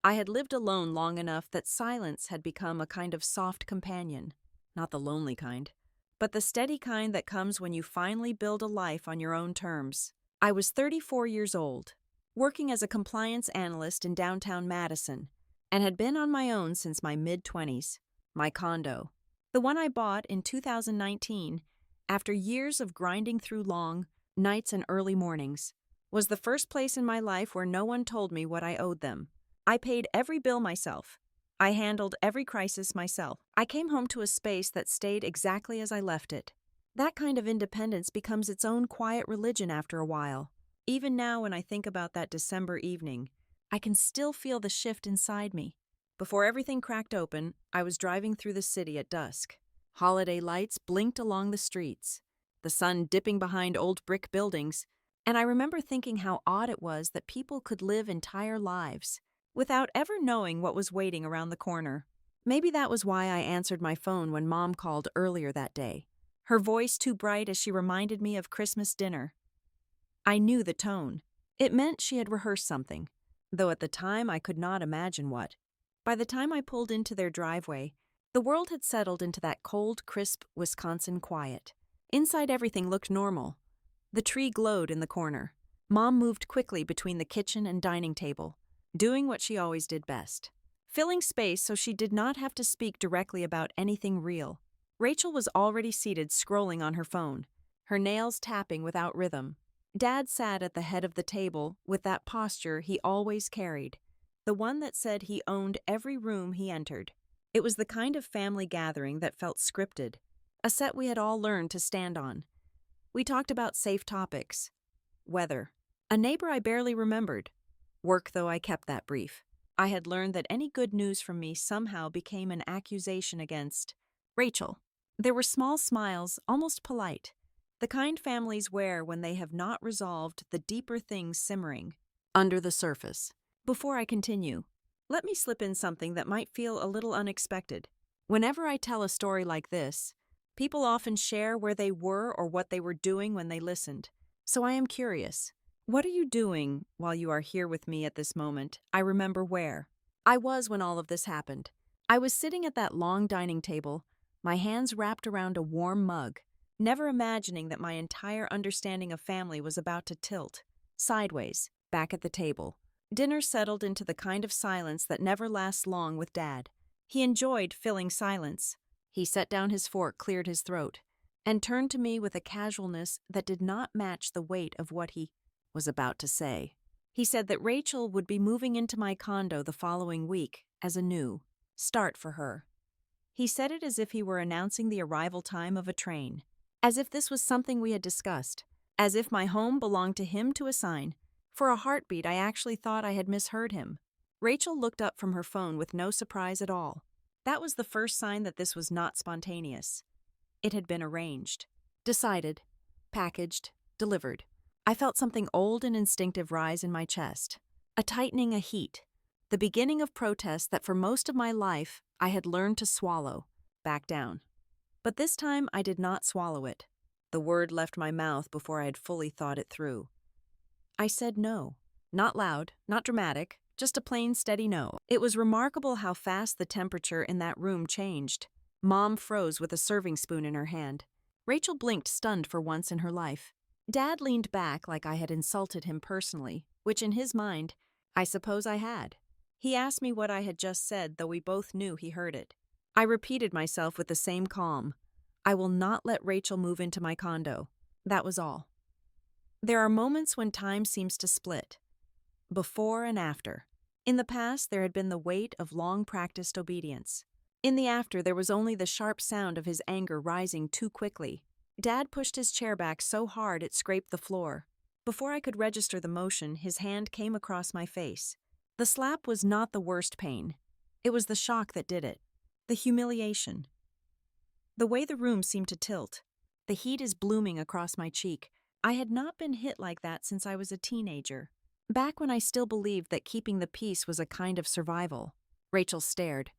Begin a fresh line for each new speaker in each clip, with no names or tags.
I had lived alone long enough that silence had become a kind of soft companion. Not the lonely kind, but the steady kind that comes when you finally build a life on your own terms. I was 34 years old, working as a compliance analyst in downtown Madison, and had been on my own since my mid-20s. My condo, the one I bought in 2019, after years of grinding through long nights and early mornings, was the first place in my life where no one told me what I owed them. I paid every bill myself. I handled every crisis myself. I came home to a space that stayed exactly as I left it. That kind of independence becomes its own quiet religion after a while. Even now, when I think about that December evening, I can still feel the shift inside me. Before everything cracked open, I was driving through the city at dusk. Holiday lights blinked along the streets, the sun dipping behind old brick buildings, and I remember thinking how odd it was that people could live entire lives without ever knowing what was waiting around the corner. Maybe that was why I answered my phone when Mom called earlier that day, her voice too bright as she reminded me of Christmas dinner. I knew the tone. It meant she had rehearsed something, though at the time I could not imagine what. By the time I pulled into their driveway, the world had settled into that cold, crisp Wisconsin quiet. Inside, everything looked normal. The tree glowed in the corner. Mom moved quickly between the kitchen and dining table, doing what she always did best, filling space so she did not have to speak directly about anything real. Rachel was already seated scrolling on her phone, her nails tapping without rhythm. Dad sat at the head of the table with that posture he always carried, the one that said he owned every room he entered. It was the kind of family gathering that felt scripted, a set we had all learned to stand on. We talked about safe topics, weather, a neighbor I barely remembered, work, though I kept that brief. I had learned that any good news from me somehow became an accusation against Rachel. There were small smiles, almost polite, the kind families wear when they have not resolved the deeper things simmering under the surface. Before I continue, let me slip in something that might feel a little unexpected. Whenever I tell a story like this, people often share where they were or what they were doing when they listened. So I am curious. What are you doing while you are here with me at this moment? I remember where I was when all of this happened. I was sitting at that long dining table, my hands wrapped around a warm mug, never imagining that my entire understanding of family was about to tilt sideways, back at the table. Dinner settled into the kind of silence that never lasts long with Dad. He enjoyed filling silence. He set down his fork, cleared his throat, and turned to me with a casualness that did not match the weight of what he was about to say. He said that Rachel would be moving into my condo the following week as a new start for her. He said it as if he were announcing the arrival time of a train, as if this was something we had discussed, as if my home belonged to him to assign. For a heartbeat, I actually thought I had misheard him. Rachel looked up from her phone with no surprise at all. That was the first sign that this was not spontaneous. It had been arranged, decided, packaged, delivered. I felt something old and instinctive rise in my chest, a tightening, a heat, the beginning of protest that for most of my life I had learned to swallow, back down. But this time I did not swallow it. The word left my mouth before I had fully thought it through. I said no, not loud, not dramatic, just a plain, steady no. It was remarkable how fast the temperature in that room changed. Mom froze with a serving spoon in her hand. Rachel blinked, stunned for once in her life. Dad leaned back like I had insulted him personally, which in his mind, I suppose I had. He asked me what I had just said, though we both knew he heard it. I repeated myself with the same calm. I will not let Rachel move into my condo. That was all. There are moments when time seems to split. Before and after. In the past, there had been the weight of long-practiced obedience. In the after, there was only the sharp sound of his anger rising too quickly. Dad pushed his chair back so hard it scraped the floor. Before I could register the motion, his hand came across my face. The slap was not the worst pain. It was the shock that did it. The humiliation. The way the room seemed to tilt. The heat is blooming across my cheek. I had not been hit like that since I was a teenager. Back when I still believed that keeping the peace was a kind of survival. Rachel stared.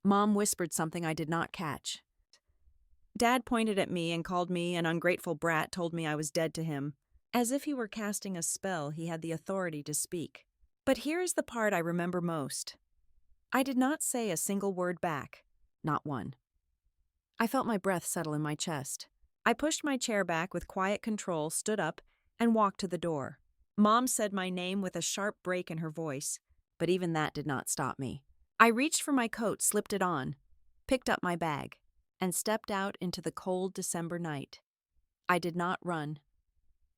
Mom whispered something I did not catch. Dad pointed at me and called me an ungrateful brat, told me I was dead to him. As if he were casting a spell, he had the authority to speak. But here is the part I remember most. I did not say a single word back. Not one. I felt my breath settle in my chest. I pushed my chair back with quiet control, stood up, and walked to the door. Mom said my name with a sharp break in her voice, but even that did not stop me. I reached for my coat, slipped it on, picked up my bag, and stepped out into the cold December night. I did not run.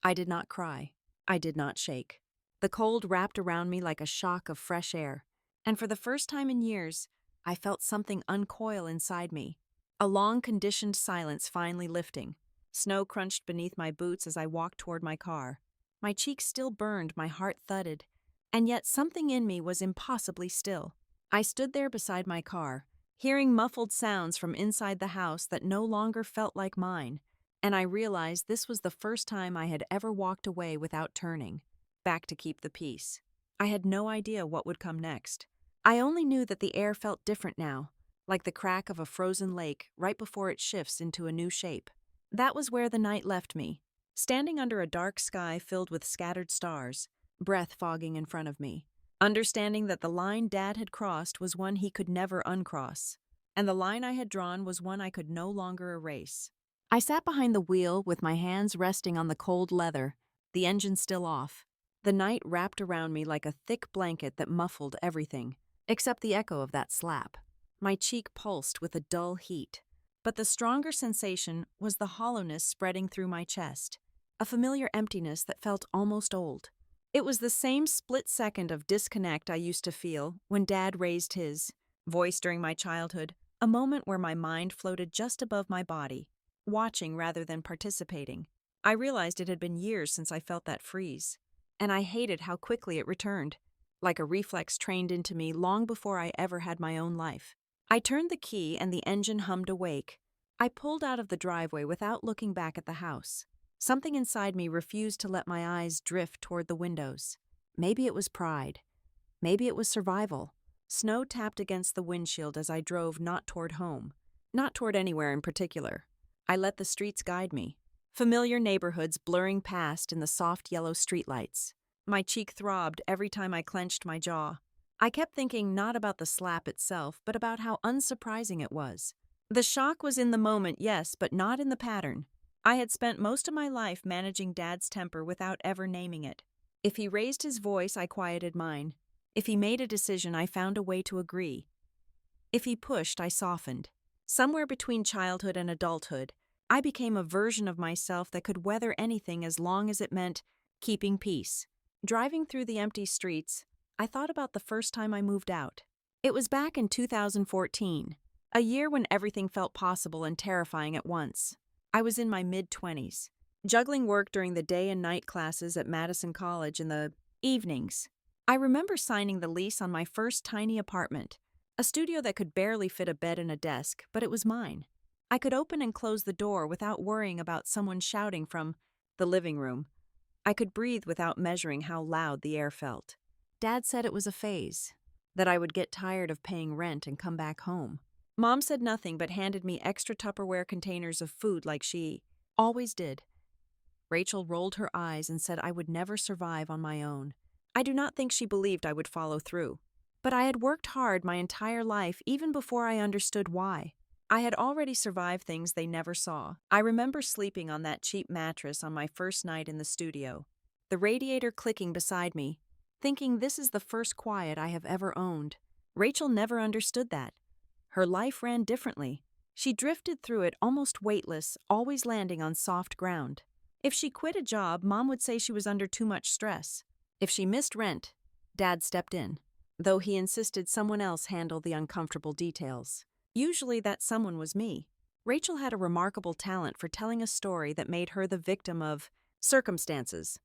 I did not cry. I did not shake. The cold wrapped around me like a shock of fresh air, and for the first time in years, I felt something uncoil inside me. A long conditioned silence finally lifting. Snow crunched beneath my boots as I walked toward my car. My cheeks still burned, my heart thudded, and yet something in me was impossibly still. I stood there beside my car, hearing muffled sounds from inside the house that no longer felt like mine, and I realized this was the first time I had ever walked away without turning, back to keep the peace. I had no idea what would come next. I only knew that the air felt different now, like the crack of a frozen lake right before it shifts into a new shape. That was where the night left me, standing under a dark sky filled with scattered stars, breath fogging in front of me, understanding that the line Dad had crossed was one he could never uncross, and the line I had drawn was one I could no longer erase. I sat behind the wheel with my hands resting on the cold leather, the engine still off. The night wrapped around me like a thick blanket that muffled everything, except the echo of that slap. My cheek pulsed with a dull heat, but the stronger sensation was the hollowness spreading through my chest, a familiar emptiness that felt almost old. It was the same split second of disconnect I used to feel when Dad raised his voice during my childhood, a moment where my mind floated just above my body, watching rather than participating. I realized it had been years since I felt that freeze, and I hated how quickly it returned, like a reflex trained into me long before I ever had my own life. I turned the key and the engine hummed awake. I pulled out of the driveway without looking back at the house. Something inside me refused to let my eyes drift toward the windows. Maybe it was pride. Maybe it was survival. Snow tapped against the windshield as I drove not toward home, not toward anywhere in particular. I let the streets guide me, familiar neighborhoods blurring past in the soft yellow streetlights. My cheek throbbed every time I clenched my jaw. I kept thinking not about the slap itself, but about how unsurprising it was. The shock was in the moment, yes, but not in the pattern. I had spent most of my life managing Dad's temper without ever naming it. If he raised his voice, I quieted mine. If he made a decision, I found a way to agree. If he pushed, I softened. Somewhere between childhood and adulthood, I became a version of myself that could weather anything as long as it meant keeping peace. Driving through the empty streets, I thought about the first time I moved out. It was back in 2014, a year when everything felt possible and terrifying at once. I was in my mid-20s, juggling work during the day and night classes at Madison College in the evenings. I remember signing the lease on my first tiny apartment, a studio that could barely fit a bed and a desk, but it was mine. I could open and close the door without worrying about someone shouting from the living room. I could breathe without measuring how loud the air felt. Dad said it was a phase, that I would get tired of paying rent and come back home. Mom said nothing but handed me extra Tupperware containers of food like she always did. Rachel rolled her eyes and said I would never survive on my own. I do not think she believed I would follow through. But I had worked hard my entire life even before I understood why. I had already survived things they never saw. I remember sleeping on that cheap mattress on my first night in the studio, the radiator clicking beside me, thinking this is the first quiet I have ever owned. Rachel never understood that. Her life ran differently. She drifted through it almost weightless, always landing on soft ground. If she quit a job, Mom would say she was under too much stress. If she missed rent, Dad stepped in, though he insisted someone else handle the uncomfortable details. Usually that someone was me. Rachel had a remarkable talent for telling a story that made her the victim of circumstances.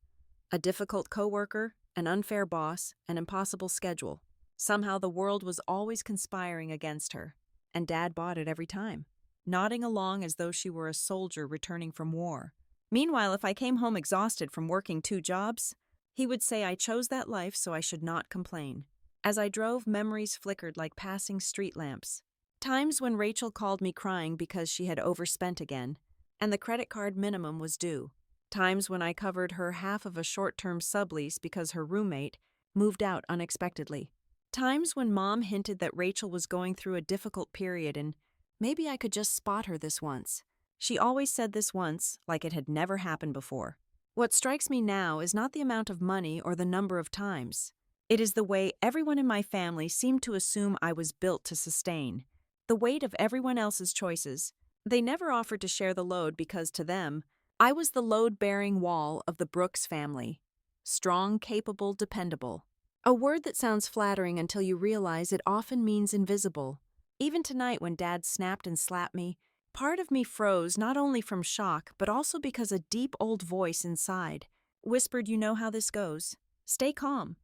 A difficult coworker, an unfair boss, an impossible schedule. Somehow the world was always conspiring against her, and Dad bought it every time, nodding along as though she were a soldier returning from war. Meanwhile, if I came home exhausted from working 2 jobs, he would say I chose that life so I should not complain. As I drove, memories flickered like passing street lamps. Times when Rachel called me crying because she had overspent again, and the credit card minimum was due. Times when I covered her half of a short-term sublease because her roommate, moved out unexpectedly. Times when Mom hinted that Rachel was going through a difficult period and maybe I could just spot her this once. She always said this once, like it had never happened before. What strikes me now is not the amount of money or the number of times. It is the way everyone in my family seemed to assume I was built to sustain. The weight of everyone else's choices. They never offered to share the load because to them, I was the load-bearing wall of the Brooks family. Strong, capable, dependable. A word that sounds flattering until you realize it often means invisible. Even tonight when Dad snapped and slapped me, part of me froze not only from shock but also because a deep old voice inside whispered, "You know how this goes. Stay calm.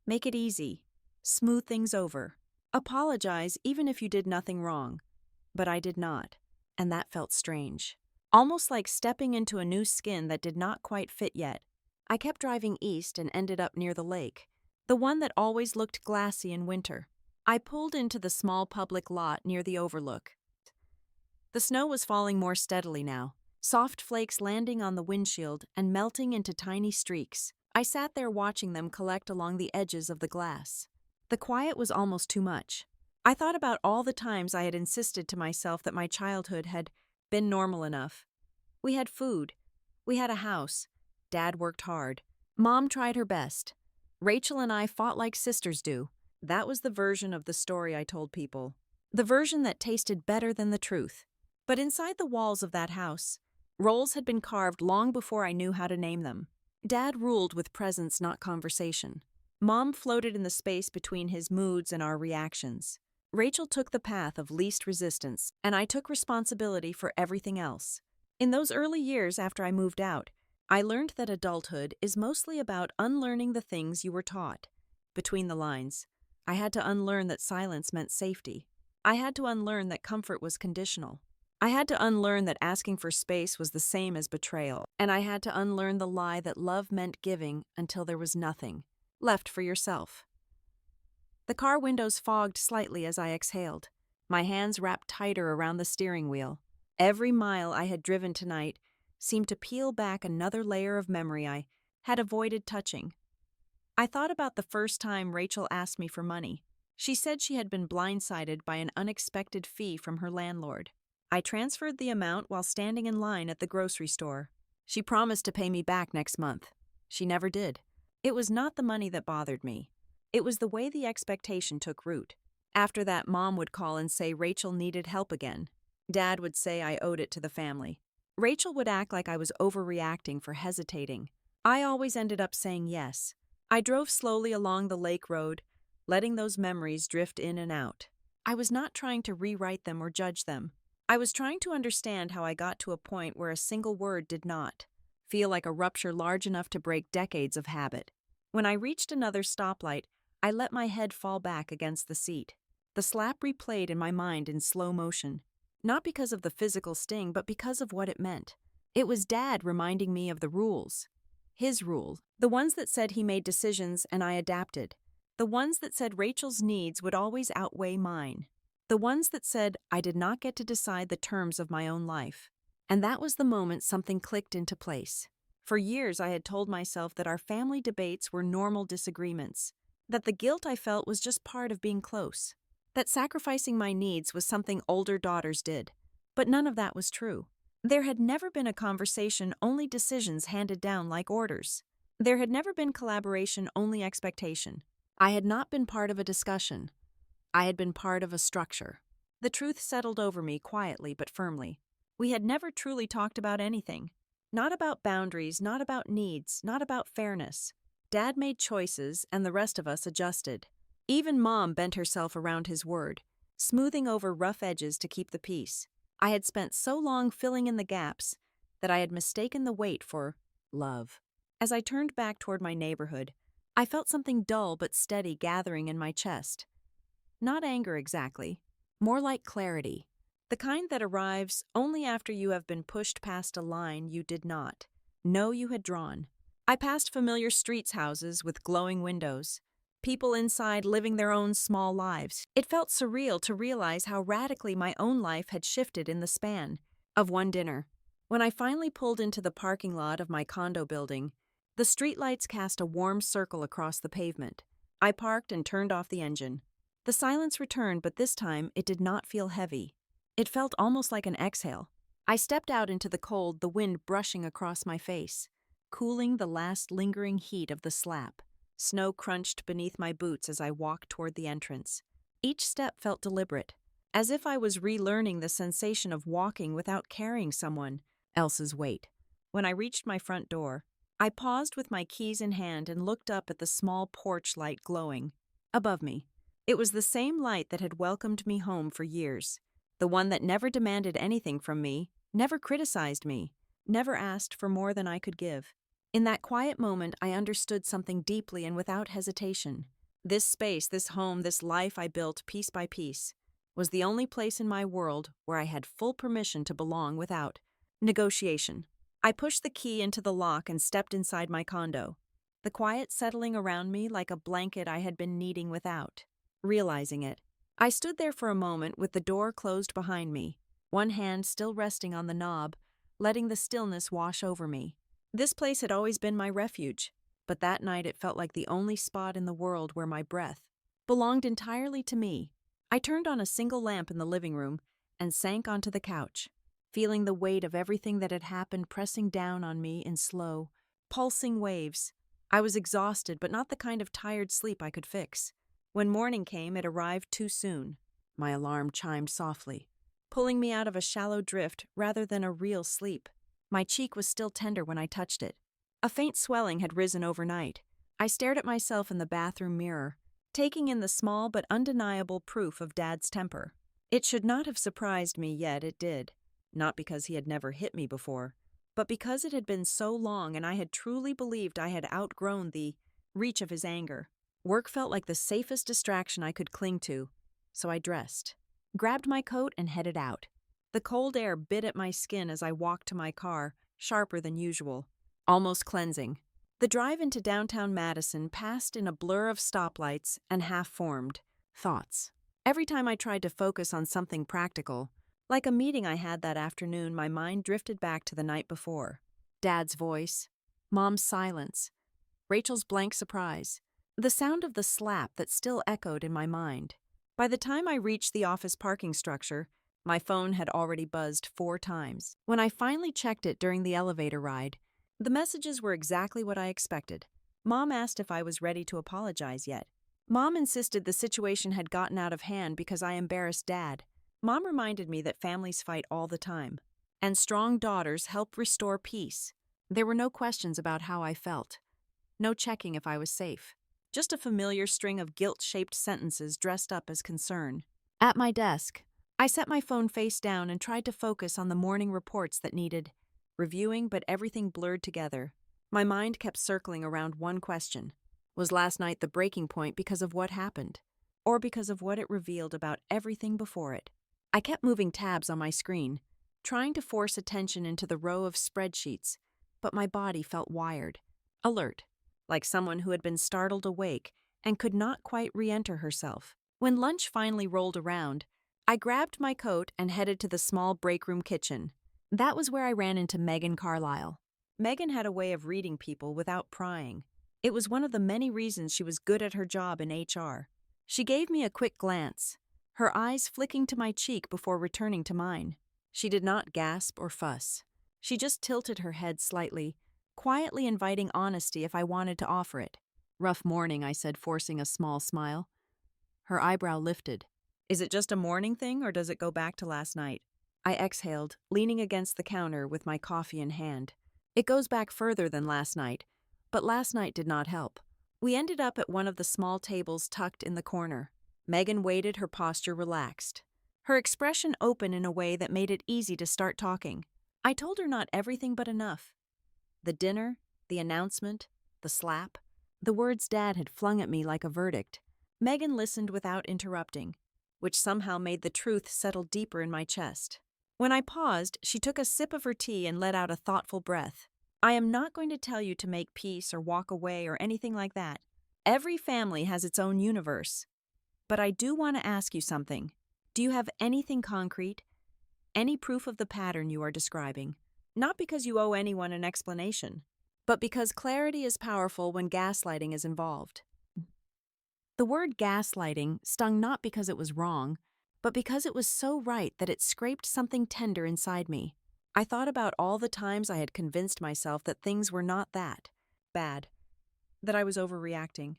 Make it easy. Smooth things over. Apologize even if you did nothing wrong." But I did not, and that felt strange. Almost like stepping into a new skin that did not quite fit yet. I kept driving east and ended up near the lake, the one that always looked glassy in winter. I pulled into the small public lot near the overlook. The snow was falling more steadily now, soft flakes landing on the windshield and melting into tiny streaks. I sat there watching them collect along the edges of the glass. The quiet was almost too much. I thought about all the times I had insisted to myself that my childhood had been normal enough. We had food. We had a house. Dad worked hard. Mom tried her best. Rachel and I fought like sisters do. That was the version of the story I told people. The version that tasted better than the truth. But inside the walls of that house, roles had been carved long before I knew how to name them. Dad ruled with presence, not conversation. Mom floated in the space between his moods and our reactions. Rachel took the path of least resistance, and I took responsibility for everything else. In those early years after I moved out, I learned that adulthood is mostly about unlearning the things you were taught. Between the lines, I had to unlearn that silence meant safety. I had to unlearn that comfort was conditional. I had to unlearn that asking for space was the same as betrayal, and I had to unlearn the lie that love meant giving until there was nothing left for yourself. The car windows fogged slightly as I exhaled, my hands wrapped tighter around the steering wheel. Every mile I had driven tonight seemed to peel back another layer of memory I had avoided touching. I thought about the first time Rachel asked me for money. She said she had been blindsided by an unexpected fee from her landlord. I transferred the amount while standing in line at the grocery store. She promised to pay me back next month. She never did. It was not the money that bothered me. It was the way the expectation took root. After that, Mom would call and say Rachel needed help again. Dad would say I owed it to the family. Rachel would act like I was overreacting for hesitating. I always ended up saying yes. I drove slowly along the lake road, letting those memories drift in and out. I was not trying to rewrite them or judge them. I was trying to understand how I got to a point where a single word did not feel like a rupture large enough to break decades of habit. When I reached another stoplight, I let my head fall back against the seat. The slap replayed in my mind in slow motion. Not because of the physical sting, but because of what it meant. It was Dad reminding me of the rules. His rule. The ones that said he made decisions and I adapted. The ones that said Rachel's needs would always outweigh mine. The ones that said I did not get to decide the terms of my own life. And that was the moment something clicked into place. For years I had told myself that our family debates were normal disagreements. That the guilt I felt was just part of being close. That sacrificing my needs was something older daughters did. But none of that was true. There had never been a conversation, only decisions handed down like orders. There had never been collaboration, only expectation. I had not been part of a discussion. I had been part of a structure. The truth settled over me quietly but firmly. We had never truly talked about anything. Not about boundaries, not about needs, not about fairness. Dad made choices, and the rest of us adjusted. Even Mom bent herself around his word, smoothing over rough edges to keep the peace. I had spent so long filling in the gaps that I had mistaken the wait for love. As I turned back toward my neighborhood, I felt something dull but steady gathering in my chest. Not anger exactly, more like clarity. The kind that arrives only after you have been pushed past a line you did not know you had drawn. I passed familiar streets, houses with glowing windows. People inside living their own small lives. It felt surreal to realize how radically my own life had shifted in the span of one dinner. When I finally pulled into the parking lot of my condo building, the streetlights cast a warm circle across the pavement. I parked and turned off the engine. The silence returned, but this time it did not feel heavy. It felt almost like an exhale. I stepped out into the cold, the wind brushing across my face, cooling the last lingering heat of the slap. Snow crunched beneath my boots as I walked toward the entrance. Each step felt deliberate, as if I was relearning the sensation of walking without carrying someone else's weight. When I reached my front door, I paused with my keys in hand and looked up at the small porch light glowing above me. It was the same light that had welcomed me home for years, the one that never demanded anything from me, never criticized me, never asked for more than I could give. In that quiet moment, I understood something deeply and without hesitation. This space, this home, this life I built piece by piece, was the only place in my world where I had full permission to belong without negotiation. I pushed the key into the lock and stepped inside my condo, the quiet settling around me like a blanket I had been needing without realizing it. I stood there for a moment with the door closed behind me, one hand still resting on the knob, letting the stillness wash over me. This place had always been my refuge, but that night it felt like the only spot in the world where my breath belonged entirely to me. I turned on a single lamp in the living room and sank onto the couch, feeling the weight of everything that had happened pressing down on me in slow, pulsing waves. I was exhausted, but not the kind of tired sleep I could fix. When morning came, it arrived too soon. My alarm chimed softly, pulling me out of a shallow drift rather than a real sleep. My cheek was still tender when I touched it. A faint swelling had risen overnight. I stared at myself in the bathroom mirror, taking in the small but undeniable proof of Dad's temper. It should not have surprised me, yet it did. Not because he had never hit me before, but because it had been so long and I had truly believed I had outgrown the reach of his anger. Work felt like the safest distraction I could cling to, so I dressed, grabbed my coat, and headed out. The cold air bit at my skin as I walked to my car, sharper than usual, almost cleansing. The drive into downtown Madison passed in a blur of stoplights and half-formed thoughts. Every time I tried to focus on something practical, like a meeting I had that afternoon, my mind drifted back to the night before. Dad's voice, Mom's silence, Rachel's blank surprise, the sound of the slap that still echoed in my mind. By the time I reached the office parking structure, my phone had already buzzed 4 times. When I finally checked it during the elevator ride, the messages were exactly what I expected. Mom asked if I was ready to apologize yet. Mom insisted the situation had gotten out of hand because I embarrassed Dad. Mom reminded me that families fight all the time, and strong daughters help restore peace. There were no questions about how I felt, no checking if I was safe. Just a familiar string of guilt-shaped sentences dressed up as concern. At my desk, I set my phone face down and tried to focus on the morning reports that needed reviewing, but everything blurred together. My mind kept circling around one question. Was last night the breaking point because of what happened, or because of what it revealed about everything before it? I kept moving tabs on my screen, trying to force attention into the row of spreadsheets, but my body felt wired, alert, like someone who had been startled awake and could not quite re-enter herself. When lunch finally rolled around, I grabbed my coat and headed to the small break room kitchen. That was where I ran into Megan Carlisle. Megan had a way of reading people without prying. It was one of the many reasons she was good at her job in HR. She gave me a quick glance, her eyes flicking to my cheek before returning to mine. She did not gasp or fuss. She just tilted her head slightly, quietly inviting honesty if I wanted to offer it. "Rough morning," I said, forcing a small smile. Her eyebrow lifted. "Is it just a morning thing, or does it go back to last night?" I exhaled, leaning against the counter with my coffee in hand. "It goes back further than last night, but last night did not help." We ended up at one of the small tables tucked in the corner. Megan waited, her posture relaxed, her expression open in a way that made it easy to start talking. I told her not everything but enough. The dinner, the announcement, the slap, the words Dad had flung at me like a verdict. Megan listened without interrupting, which somehow made the truth settle deeper in my chest. When I paused, she took a sip of her tea and let out a thoughtful breath. "I am not going to tell you to make peace or walk away or anything like that. Every family has its own universe. But I do want to ask you something. Do you have anything concrete? Any proof of the pattern you are describing? Not because you owe anyone an explanation, but because clarity is powerful when gaslighting is involved." The word gaslighting stung not because it was wrong, but because it was so right that it scraped something tender inside me. I thought about all the times I had convinced myself that things were not that bad, that I was overreacting,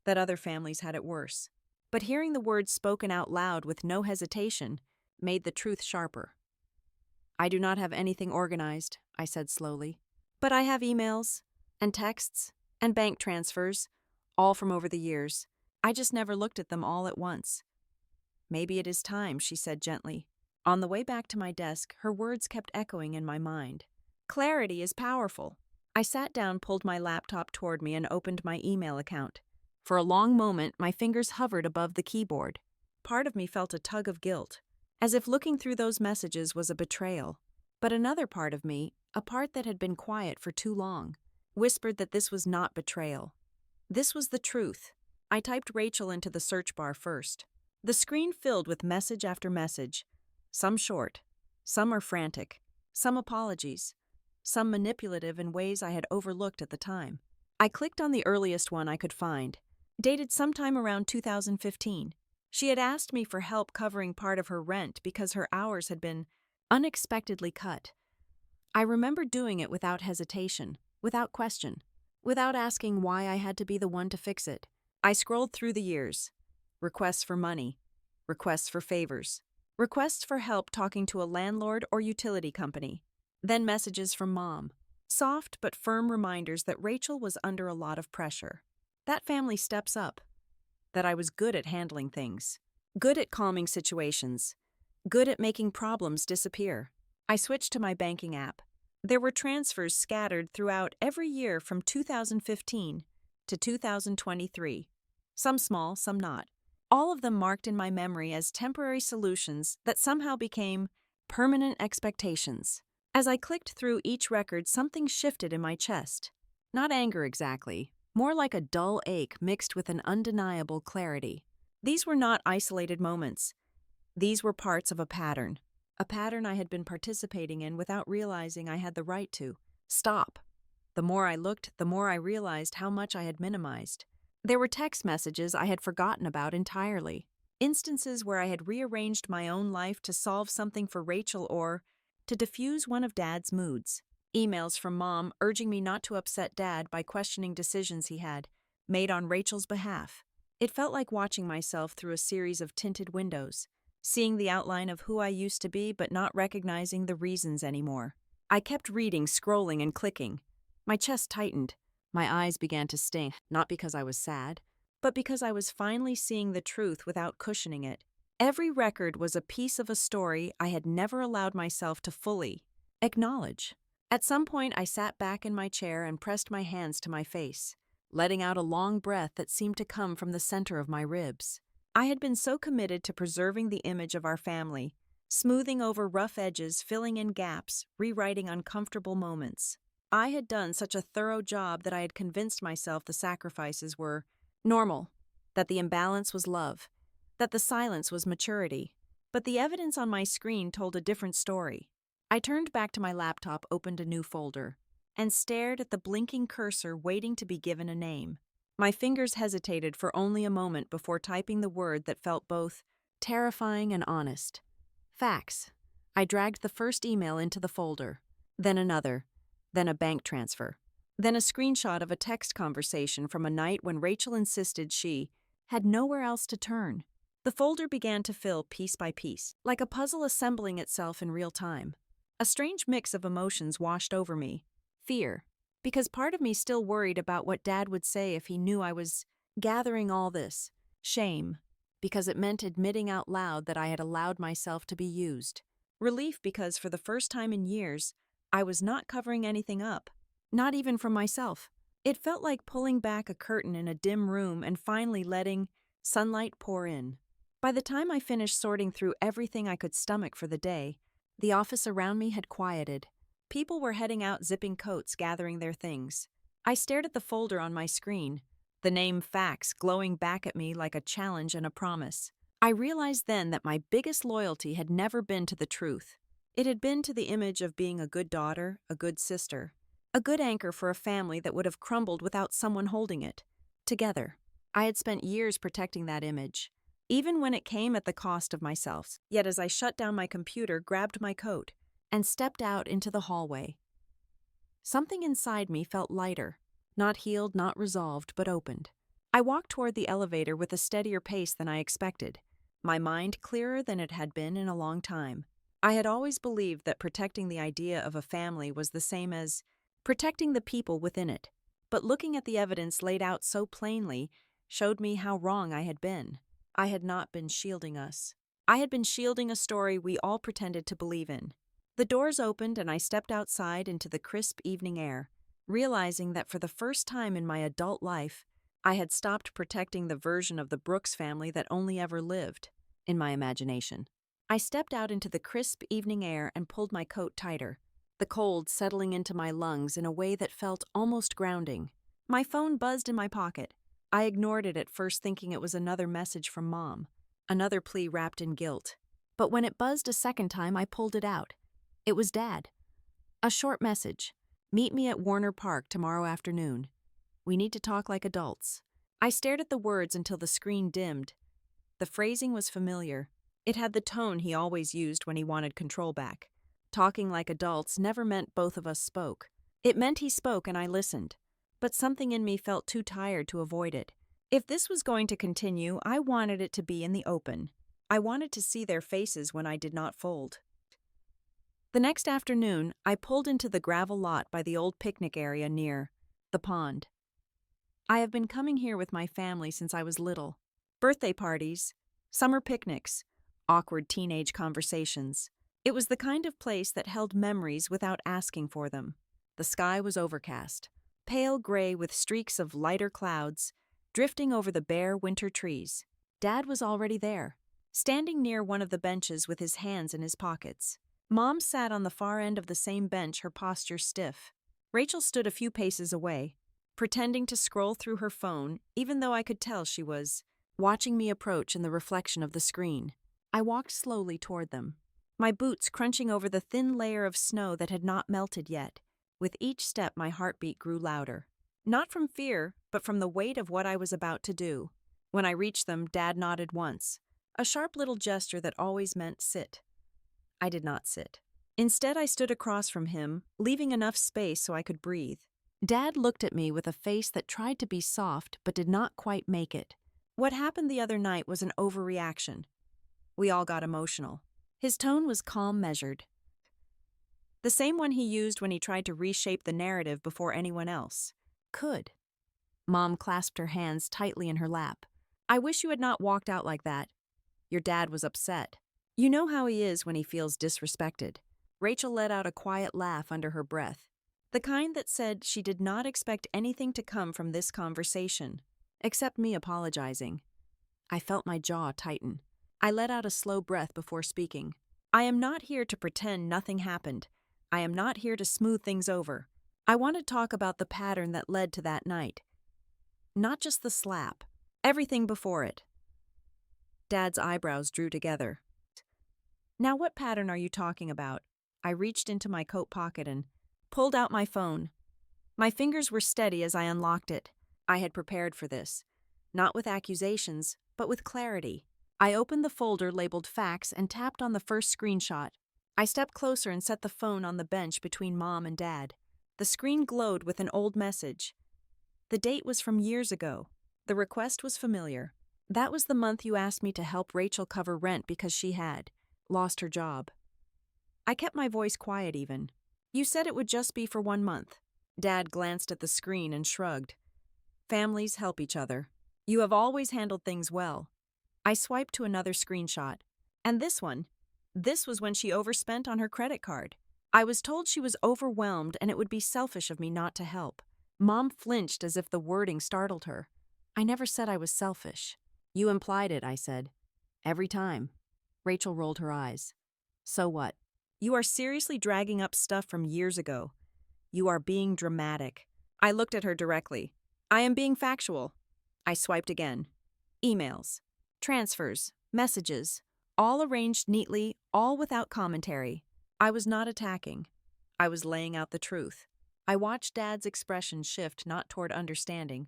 that other families had it worse. But hearing the words spoken out loud with no hesitation made the truth sharper. "I do not have anything organized," I said slowly. "But I have emails, and texts, and bank transfers, all from over the years. I just never looked at them all at once." "Maybe it is time," she said gently. On the way back to my desk, her words kept echoing in my mind. Clarity is powerful. I sat down, pulled my laptop toward me, and opened my email account. For a long moment, my fingers hovered above the keyboard. Part of me felt a tug of guilt, as if looking through those messages was a betrayal. But another part of me, a part that had been quiet for too long, whispered that this was not betrayal. This was the truth. I typed Rachel into the search bar first. The screen filled with message after message, some short, some are frantic, some apologies, some manipulative in ways I had overlooked at the time. I clicked on the earliest one I could find, dated sometime around 2015. She had asked me for help covering part of her rent because her hours had been unexpectedly cut. I remember doing it without hesitation, without question, without asking why I had to be the one to fix it. I scrolled through the years. Requests for money, requests for favors, requests for help talking to a landlord or utility company, then messages from Mom. Soft but firm reminders that Rachel was under a lot of pressure. That family steps up. That I was good at handling things. Good at calming situations. Good at making problems disappear. I switched to my banking app. There were transfers scattered throughout every year from 2015 to 2023. Some small, some not. All of them marked in my memory as temporary solutions that somehow became permanent expectations. As I clicked through each record, something shifted in my chest. Not anger exactly, more like a dull ache mixed with an undeniable clarity. These were not isolated moments. These were parts of a pattern I had been participating in without realizing I had the right to stop. The more I looked, the more I realized how much I had minimized. There were text messages I had forgotten about entirely. Instances where I had rearranged my own life to solve something for Rachel or to diffuse one of Dad's moods. Emails from Mom urging me not to upset Dad by questioning decisions he had made on Rachel's behalf. It felt like watching myself through a series of tinted windows, seeing the outline of who I used to be but not recognizing the reasons anymore. I kept reading, scrolling, and clicking. My chest tightened. My eyes began to sting, not because I was sad, but because I was finally seeing the truth without cushioning it. Every record was a piece of a story I had never allowed myself to fully acknowledge. At some point, I sat back in my chair and pressed my hands to my face, letting out a long breath that seemed to come from the center of my ribs. I had been so committed to preserving the image of our family, smoothing over rough edges, filling in gaps, rewriting uncomfortable moments. I had done such a thorough job that I had convinced myself the sacrifices were normal, that the imbalance was love, that the silence was maturity. But the evidence on my screen told a different story. I turned back to my laptop, opened a new folder, and stared at the blinking cursor waiting to be given a name. My fingers hesitated for only a moment before typing the word that felt both terrifying and honest. Facts. I dragged the first email into the folder, then another, then a bank transfer, then a screenshot of a text conversation from a night when Rachel insisted she had nowhere else to turn. The folder began to fill piece by piece, like a puzzle assembling itself in real time. A strange mix of emotions washed over me. Fear, because part of me still worried about what Dad would say if he knew I was gathering all this. Shame, because it meant admitting out loud that I had allowed myself to be used. Relief, because for the first time in years, I was not covering anything up, not even from myself. It felt like pulling back a curtain in a dim room and finally letting sunlight pour in. By the time I finished sorting through everything I could stomach for the day, the office around me had quieted. People were heading out, zipping coats, gathering their things. I stared at the folder on my screen, the name Facts glowing back at me like a challenge and a promise. I realized then that my biggest loyalty had never been to the truth. It had been to the image of being a good daughter, a good sister, a good anchor for a family that would have crumbled without someone holding it together. I had spent years protecting that image, even when it came at the cost of myself. Yet as I shut down my computer, grabbed my coat, and stepped out into the hallway, something inside me felt lighter, not healed, not resolved, but opened. I walked toward the elevator with a steadier pace than I expected, my mind clearer than it had been in a long time. I had always believed that protecting the idea of a family was the same as protecting the people within it, but looking at the evidence laid out so plainly showed me how wrong I had been. I had not been shielding us. I had been shielding a story we all pretended to believe in. The doors opened and I stepped outside into the crisp evening air, realizing that for the first time in my adult life, I had stopped protecting the version of the Brooks family that only ever lived in my imagination. I stepped out into the crisp evening air and pulled my coat tighter, the cold settling into my lungs in a way that felt almost grounding. My phone buzzed in my pocket. I ignored it at first, thinking it was another message from Mom, another plea wrapped in guilt. But when it buzzed a second time, I pulled it out. It was Dad. A short message. Meet me at Warner Park tomorrow afternoon. We need to talk like adults. I stared at the words until the screen dimmed. The phrasing was familiar. It had the tone he always used when he wanted control back. Talking like adults never meant both of us spoke. It meant he spoke and I listened. But something in me felt too tired to avoid it. If this was going to continue, I wanted it to be in the open. I wanted to see their faces when I did not fold. The next afternoon, I pulled into the gravel lot by the old picnic area near the pond. I have been coming here with my family since I was little. Birthday parties, summer picnics, awkward teenage conversations. It was the kind of place that held memories without asking for them. The sky was overcast, pale gray with streaks of lighter clouds drifting over the bare winter trees. Dad was already there, standing near one of the benches with his hands in his pockets. Mom sat on the far end of the same bench, her posture stiff. Rachel stood a few paces away, pretending to scroll through her phone, even though I could tell she was watching me approach in the reflection of the screen. I walked slowly toward them, my boots crunching over the thin layer of snow that had not melted yet. With each step, my heartbeat grew louder. Not from fear, but from the weight of what I was about to do. When I reached them, Dad nodded once, a sharp little gesture that always meant sit. I did not sit. Instead, I stood across from him, leaving enough space so I could breathe. Dad looked at me with a face that tried to be soft but did not quite make it. What happened the other night was an overreaction. We all got emotional. His tone was calm, measured. The same one he used when he tried to reshape the narrative before anyone else could. Mom clasped her hands tightly in her lap. I wish you had not walked out like that. Your dad was upset. You know how he is when he feels disrespected. Rachel let out a quiet laugh under her breath, the kind that said she did not expect anything to come from this conversation, except me apologizing. I felt my jaw tighten. I let out a slow breath before speaking. I am not here to pretend nothing happened. I am not here to smooth things over. I want to talk about the pattern that led to that night. Not just the slap, everything before it. Dad's eyebrows drew together. Now, what pattern are you talking about? I reached into my coat pocket and pulled out my phone. My fingers were steady as I unlocked it. I had prepared for this, not with accusations, but with clarity. I opened the folder labeled Facts and tapped on the first screenshot. I stepped closer and set the phone on the bench between Mom and Dad. The screen glowed with an old message. The date was from years ago. The request was familiar. That was the month you asked me to help Rachel cover rent because she had lost her job. I kept my voice quiet even. You said it would just be for 1 month. Dad glanced at the screen and shrugged. Families help each other. You have always handled things well. I swiped to another screenshot. And this one. This was when she overspent on her credit card. I was told she was overwhelmed and it would be selfish of me not to help. Mom flinched as if the wording startled her. I never said I was selfish. You implied it, I said. Every time. Rachel rolled her eyes. So what? You are seriously dragging up stuff from years ago. You are being dramatic. I looked at her directly. I am being factual. I swiped again. Emails, transfers, messages, all arranged neatly, all without commentary. I was not attacking. I was laying out the truth. I watched Dad's expression shift not toward understanding,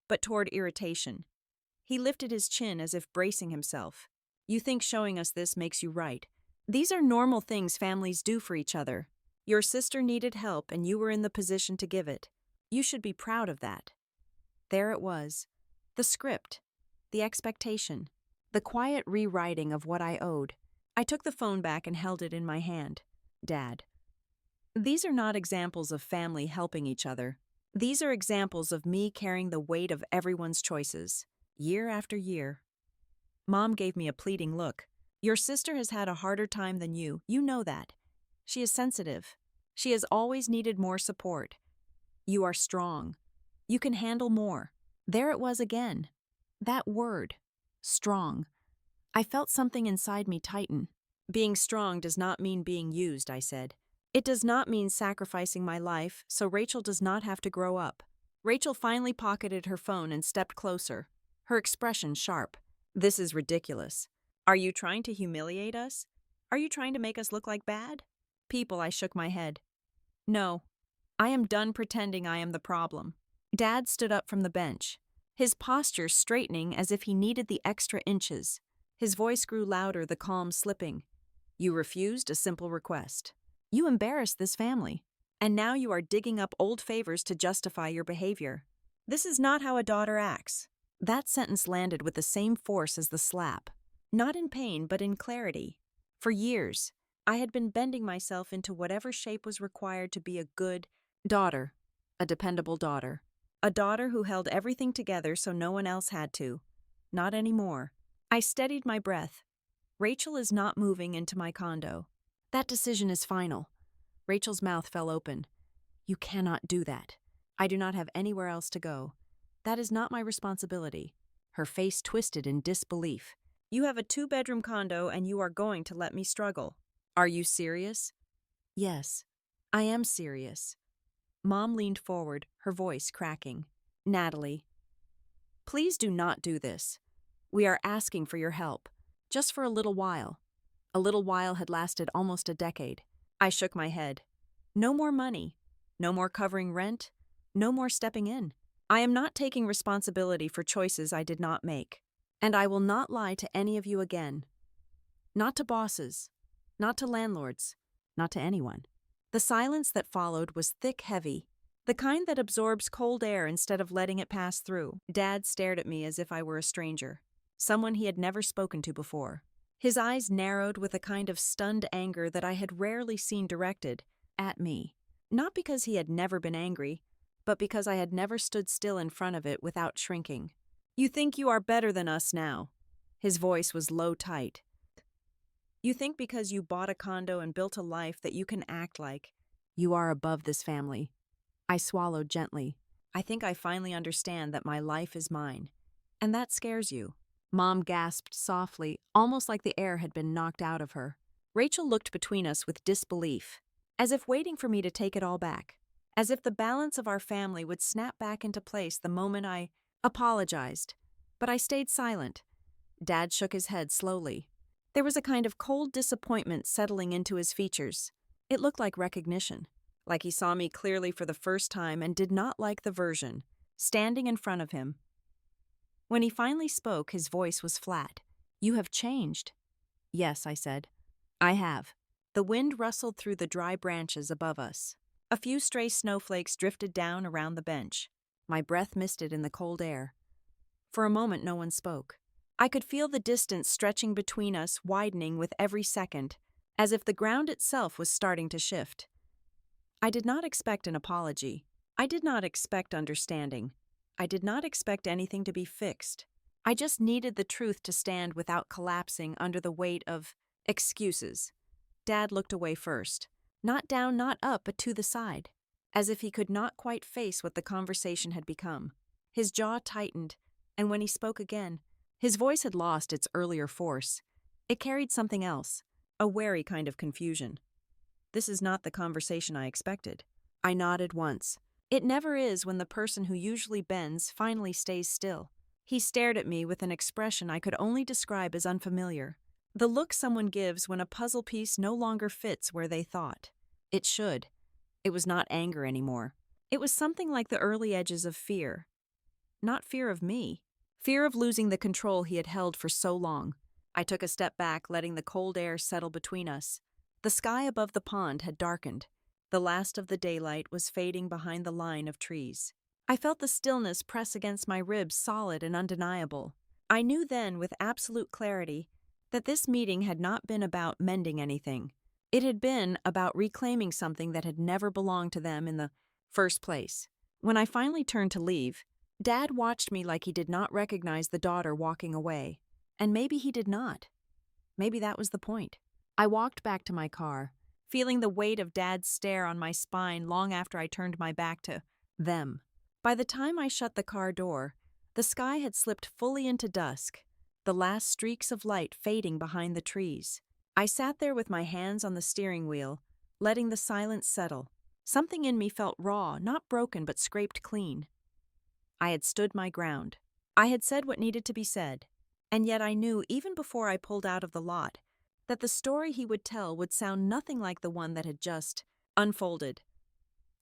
but toward irritation. He lifted his chin as if bracing himself. You think showing us this makes you right. These are normal things families do for each other. Your sister needed help and you were in the position to give it. You should be proud of that. There it was. The script. The expectation. The quiet rewriting of what I owed. I took the phone back and held it in my hand. Dad. These are not examples of family helping each other. These are examples of me carrying the weight of everyone's choices, year after year. Mom gave me a pleading look. Your sister has had a harder time than you know that. She is sensitive. She has always needed more support. You are strong. You can handle more. There it was again. That word. Strong. I felt something inside me tighten. Being strong does not mean being used, I said. It does not mean sacrificing my life so Rachel does not have to grow up. Rachel finally pocketed her phone and stepped closer, her expression sharp. This is ridiculous. Are you trying to humiliate us? Are you trying to make us look like bad people? I shook my head. No. I am done pretending I am the problem. Dad stood up from the bench, his posture straightening as if he needed the extra inches. His voice grew louder, the calm slipping. You refused a simple request. You embarrassed this family. And now you are digging up old favors to justify your behavior. This is not how a daughter acts. That sentence landed with the same force as the slap. Not in pain, but in clarity. For years, I had been bending myself into whatever shape was required to be a good daughter, a dependable daughter. A daughter who held everything together so no one else had to. Not anymore. I steadied my breath. Rachel is not moving into my condo. That decision is final. Rachel's mouth fell open. You cannot do that. I do not have anywhere else to go. That is not my responsibility. Her face twisted in disbelief. You have a 2-bedroom condo and you are going to let me struggle. Are you serious? Yes, I am serious. Mom leaned forward, her voice cracking. Natalie, please do not do this. We are asking for your help, just for a little while. A little while had lasted almost a decade. I shook my head. No more money. No more covering rent. No more stepping in. I am not taking responsibility for choices I did not make. And I will not lie to any of you again. Not to bosses. Not to landlords. Not to anyone. The silence that followed was thick, heavy. The kind that absorbs cold air instead of letting it pass through. Dad stared at me as if I were a stranger. Someone he had never spoken to before. His eyes narrowed with a kind of stunned anger that I had rarely seen directed at me. Not because he had never been angry, but because I had never stood still in front of it without shrinking. You think you are better than us now. His voice was low, tight. You think because you bought a condo and built a life that you can act like you are above this family. I swallowed gently. I think I finally understand that my life is mine. And that scares you. Mom gasped softly, almost like the air had been knocked out of her. Rachel looked between us with disbelief, as if waiting for me to take it all back. As if the balance of our family would snap back into place the moment I apologized. But I stayed silent. Dad shook his head slowly. There was a kind of cold disappointment settling into his features. It looked like recognition, like he saw me clearly for the first time and did not like the version, standing in front of him. When he finally spoke, his voice was flat. You have changed. Yes, I said. I have. The wind rustled through the dry branches above us. A few stray snowflakes drifted down around the bench. My breath misted in the cold air. For a moment, no one spoke. I could feel the distance stretching between us widening with every second, as if the ground itself was starting to shift. I did not expect an apology. I did not expect understanding. I did not expect anything to be fixed. I just needed the truth to stand without collapsing under the weight of excuses. Dad looked away first. Not down, not up, but to the side, as if he could not quite face what the conversation had become. His jaw tightened, and when he spoke again, his voice had lost its earlier force. It carried something else, a wary kind of confusion. This is not the conversation I expected. I nodded once. It never is when the person who usually bends finally stays still. He stared at me with an expression I could only describe as unfamiliar. The look someone gives when a puzzle piece no longer fits where they thought it should. It was not anger anymore. It was something like the early edges of fear. Not fear of me. Fear of losing the control he had held for so long. I took a step back, letting the cold air settle between us. The sky above the pond had darkened. The last of the daylight was fading behind the line of trees. I felt the stillness press against my ribs, solid and undeniable. I knew then, with absolute clarity, that this meeting had not been about mending anything. It had been about reclaiming something that had never belonged to them in the first place. When I finally turned to leave, Dad watched me like he did not recognize the daughter walking away. And maybe he did not. Maybe that was the point. I walked back to my car, feeling the weight of Dad's stare on my spine long after I turned my back to them. By the time I shut the car door, the sky had slipped fully into dusk, the last streaks of light fading behind the trees. I sat there with my hands on the steering wheel, letting the silence settle. Something in me felt raw, not broken but scraped clean. I had stood my ground. I had said what needed to be said. And yet I knew, even before I pulled out of the lot, that the story he would tell would sound nothing like the one that had just unfolded.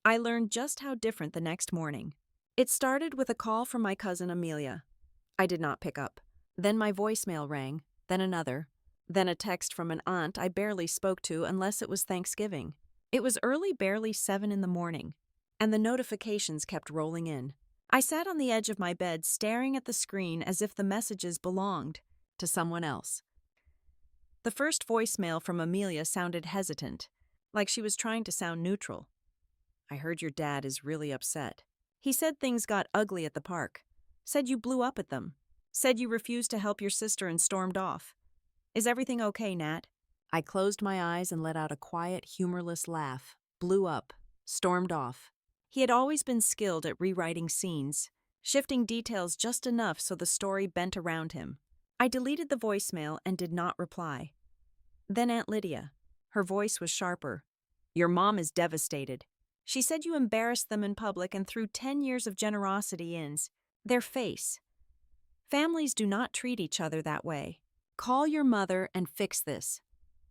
I learned just how different the next morning. It started with a call from my cousin Amelia. I did not pick up. Then my voicemail rang, then another, then a text from an aunt I barely spoke to unless it was Thanksgiving. It was early, barely 7 in the morning, and the notifications kept rolling in. I sat on the edge of my bed staring at the screen as if the messages belonged to someone else. The first voicemail from Amelia sounded hesitant, like she was trying to sound neutral. I heard your dad is really upset. He said things got ugly at the park. Said you blew up at them. Said you refused to help your sister and stormed off. Is everything okay, Nat? I closed my eyes and let out a quiet, humorless laugh. Blew up. Stormed off. He had always been skilled at rewriting scenes, shifting details just enough so the story bent around him. I deleted the voicemail and did not reply. Then Aunt Lydia. Her voice was sharper. Your mom is devastated. She said you embarrassed them in public and threw 10 years of generosity in their face. Families do not treat each other that way. Call your mother and fix this.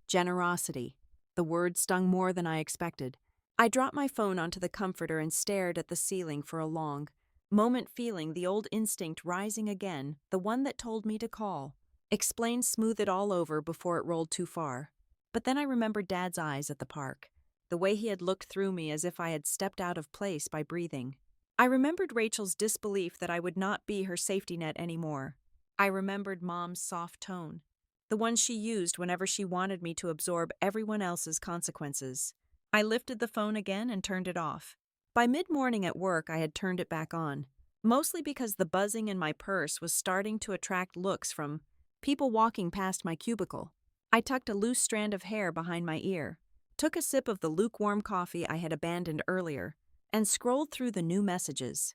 Generosity. The word stung more than I expected. I dropped my phone onto the comforter and stared at the ceiling for a long moment, feeling the old instinct rising again, the one that told me to call. Explain, smooth it all over before it rolled too far. But then I remembered Dad's eyes at the park, the way he had looked through me as if I had stepped out of place by breathing. I remembered Rachel's disbelief that I would not be her safety net anymore. I remembered Mom's soft tone, the one she used whenever she wanted me to absorb everyone else's consequences. I lifted the phone again and turned it off. By mid-morning at work, I had turned it back on, mostly because the buzzing in my purse was starting to attract looks from people walking past my cubicle. I tucked a loose strand of hair behind my ear, took a sip of the lukewarm coffee I had abandoned earlier, and scrolled through the new messages.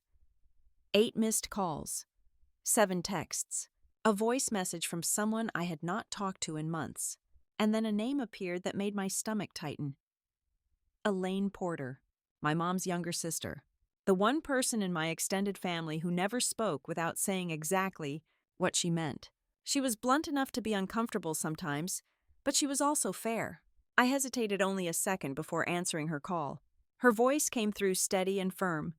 8 missed calls, 7 texts, a voice message from someone I had not talked to in months, and then a name appeared that made my stomach tighten. Elaine Porter, my mom's younger sister, the one person in my extended family who never spoke without saying exactly what she meant. She was blunt enough to be uncomfortable sometimes, but she was also fair. I hesitated only a second before answering her call. Her voice came through steady and firm.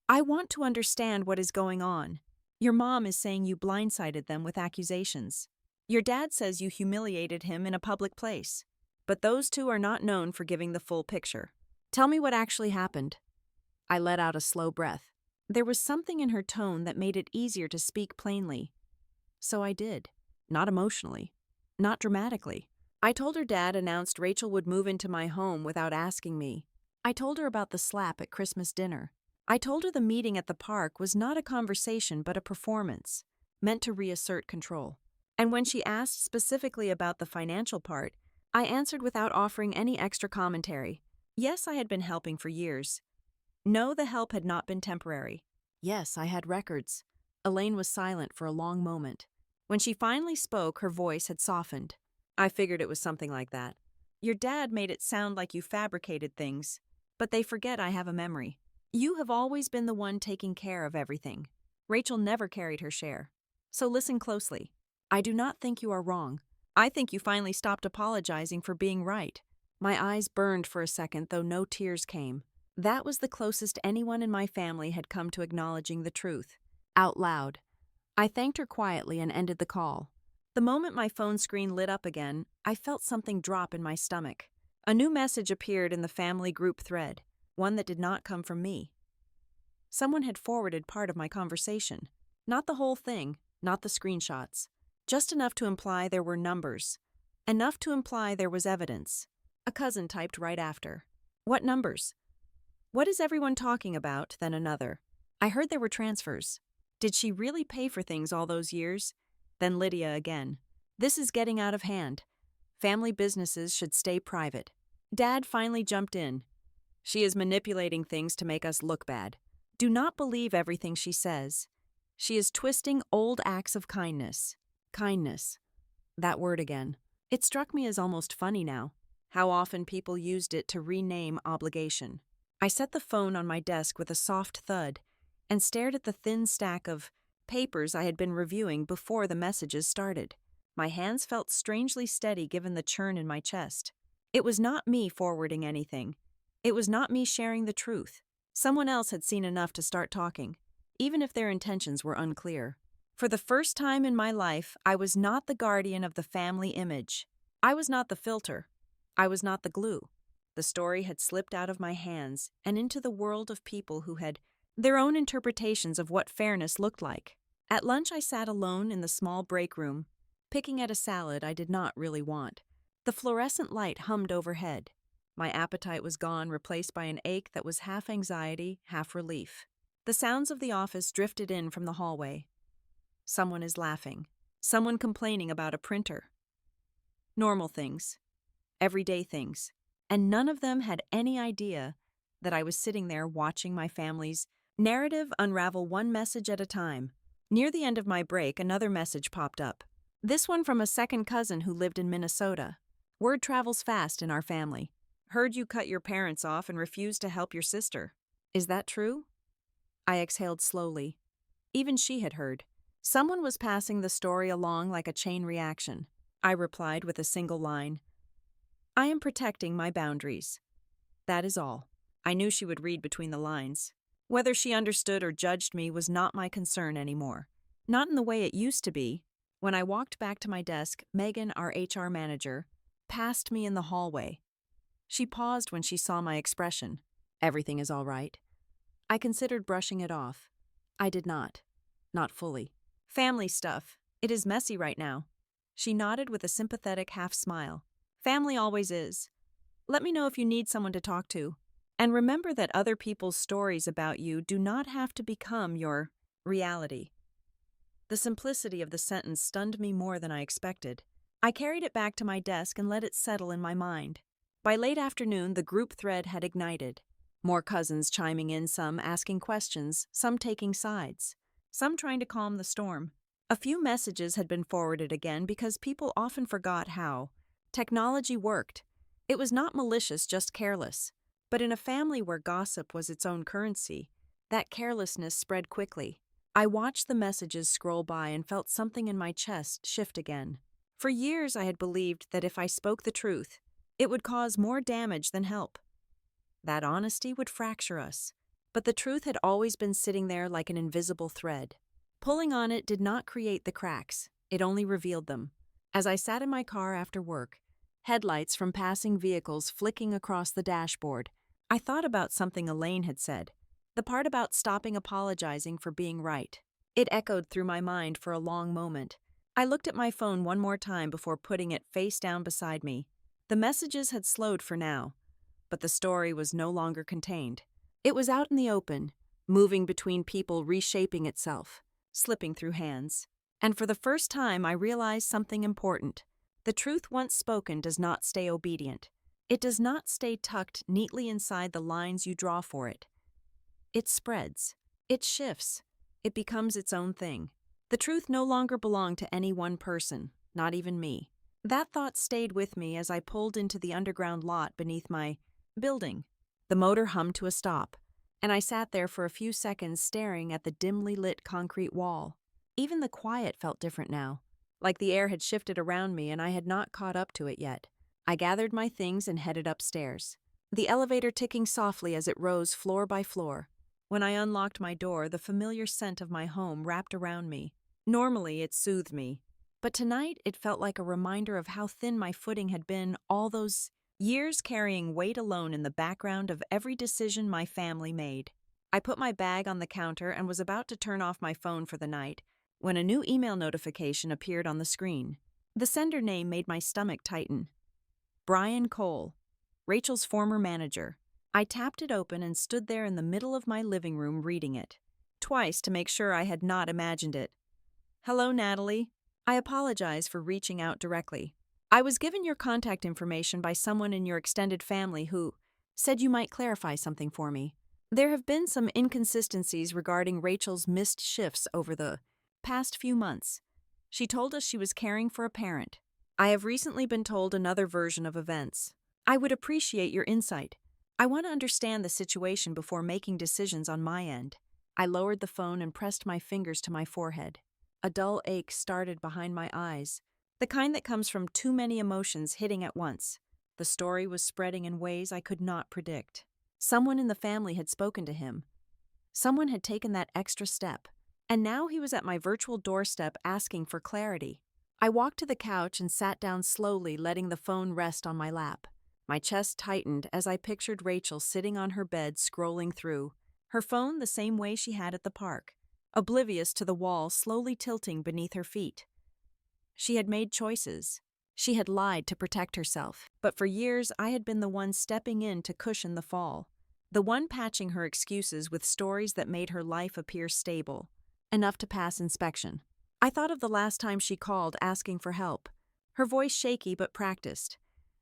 I want to understand what is going on. Your mom is saying you blindsided them with accusations. Your dad says you humiliated him in a public place. But those two are not known for giving the full picture. Tell me what actually happened. I let out a slow breath. There was something in her tone that made it easier to speak plainly. So I did. Not emotionally. Not dramatically. I told her Dad announced Rachel would move into my home without asking me. I told her about the slap at Christmas dinner. I told her the meeting at the park was not a conversation but a performance, meant to reassert control. And when she asked specifically about the financial part, I answered without offering any extra commentary. Yes, I had been helping for years. No, the help had not been temporary. Yes, I had records. Elaine was silent for a long moment. When she finally spoke, her voice had softened. I figured it was something like that. Your dad made it sound like you fabricated things, but they forget I have a memory. You have always been the one taking care of everything. Rachel never carried her share. So listen closely. I do not think you are wrong. I think you finally stopped apologizing for being right. My eyes burned for a second, though no tears came. That was the closest anyone in my family had come to acknowledging the truth. Out loud. I thanked her quietly and ended the call. The moment my phone screen lit up again, I felt something drop in my stomach. A new message appeared in the family group thread, one that did not come from me. Someone had forwarded part of my conversation. Not the whole thing, not the screenshots. Just enough to imply there were numbers. Enough to imply there was evidence. A cousin typed right after. What numbers? What is everyone talking about? Then another. I heard there were transfers. Did she really pay for things all those years? Then Lydia again. This is getting out of hand. Family businesses should stay private. Dad finally jumped in. She is manipulating things to make us look bad. Do not believe everything she says. She is twisting old acts of kindness. Kindness. That word again. It struck me as almost funny now. How often people used it to rename obligation. I set the phone on my desk with a soft thud and stared at the thin stack of papers I had been reviewing before the messages started. My hands felt strangely steady given the churn in my chest. It was not me forwarding anything. It was not me sharing the truth. Someone else had seen enough to start talking, even if their intentions were unclear. For the first time in my life, I was not the guardian of the family image. I was not the filter. I was not the glue. The story had slipped out of my hands and into the world of people who had their own interpretations of what fairness looked like. At lunch, I sat alone in the small break room, picking at a salad I did not really want. The fluorescent light hummed overhead. My appetite was gone, replaced by an ache that was half anxiety, half relief. The sounds of the office drifted in from the hallway. Someone is laughing. Someone complaining about a printer. Normal things. Everyday things. And none of them had any idea that I was sitting there watching my family's narrative unravel one message at a time. Near the end of my break, another message popped up. This one from a second cousin who lived in Minnesota. Word travels fast in our family. Heard you cut your parents off and refused to help your sister. Is that true? I exhaled slowly. Even she had heard. Someone was passing the story along like a chain reaction. I replied with a single line. I am protecting my boundaries. That is all. I knew she would read between the lines. Whether she understood or judged me was not my concern anymore. Not in the way it used to be. When I walked back to my desk, Megan, our HR manager, passed me in the hallway. She paused when she saw my expression. Everything is all right. I considered brushing it off. I did not. Not fully. Family stuff. It is messy right now. She nodded with a sympathetic half smile. Family always is. Let me know if you need someone to talk to. And remember that other people's stories about you do not have to become your reality. The simplicity of the sentence stunned me more than I expected. I carried it back to my desk and let it settle in my mind. By late afternoon, the group thread had ignited. More cousins chiming in, some asking questions, some taking sides, some trying to calm the storm. A few messages had been forwarded again because people often forgot how technology worked. It was not malicious, just careless. But in a family where gossip was its own currency, that carelessness spread quickly. I watched the messages scroll by and felt something in my chest shift again. For years I had believed that if I spoke the truth, it would cause more damage than help. That honesty would fracture us. But the truth had always been sitting there like an invisible thread. Pulling on it did not create the cracks, it only revealed them. As I sat in my car after work, headlights from passing vehicles flicking across the dashboard, I thought about something Elaine had said. The part about stopping apologizing for being right. It echoed through my mind for a long moment. I looked at my phone one more time before putting it face down beside me. The messages had slowed for now, but the story was no longer contained. It was out in the open, moving between people, reshaping itself, slipping through hands. And for the first time, I realized something important. The truth once spoken does not stay obedient. It does not stay tucked neatly inside the lines you draw for it. It spreads. It shifts. It becomes its own thing. The truth no longer belonged to any one person, not even me. That thought stayed with me as I pulled into the underground lot beneath my building. The motor hummed to a stop, and I sat there for a few seconds staring at the dimly lit concrete wall. Even the quiet felt different now, like the air had shifted around me and I had not caught up to it yet. I gathered my things and headed upstairs, the elevator ticking softly as it rose floor by floor. When I unlocked my door, the familiar scent of my home wrapped around me. Normally, it soothed me, but tonight it felt like a reminder of how thin my footing had been all those years carrying weight alone in the background of every decision my family made. I put my bag on the counter and was about to turn off my phone for the night when a new email notification appeared on the screen. The sender name made my stomach tighten. Brian Cole, Rachel's former manager. I tapped it open and stood there in the middle of my living room reading it, twice to make sure I had not imagined it. Hello, Natalie. I apologize for reaching out directly. I was given your contact information by someone in your extended family who said you might clarify something for me. There have been some inconsistencies regarding Rachel's missed shifts over the past few months. She told us she was caring for a parent. I have recently been told another version of events. I would appreciate your insight. I want to understand the situation before making decisions on my end. I lowered the phone and pressed my fingers to my forehead. A dull ache started behind my eyes, the kind that comes from too many emotions hitting at once. The story was spreading in ways I could not predict. Someone in the family had spoken to him. Someone had taken that extra step, and now he was at my virtual doorstep asking for clarity. I walked to the couch and sat down slowly, letting the phone rest on my lap. My chest tightened as I pictured Rachel sitting on her bed scrolling through her phone the same way she had at the park, oblivious to the wall slowly tilting beneath her feet. She had made choices. She had lied to protect herself, but for years I had been the one stepping in to cushion the fall, the one patching her excuses with stories that made her life appear stable, enough to pass inspection. I thought of the last time she called asking for help, her voice shaky but practiced,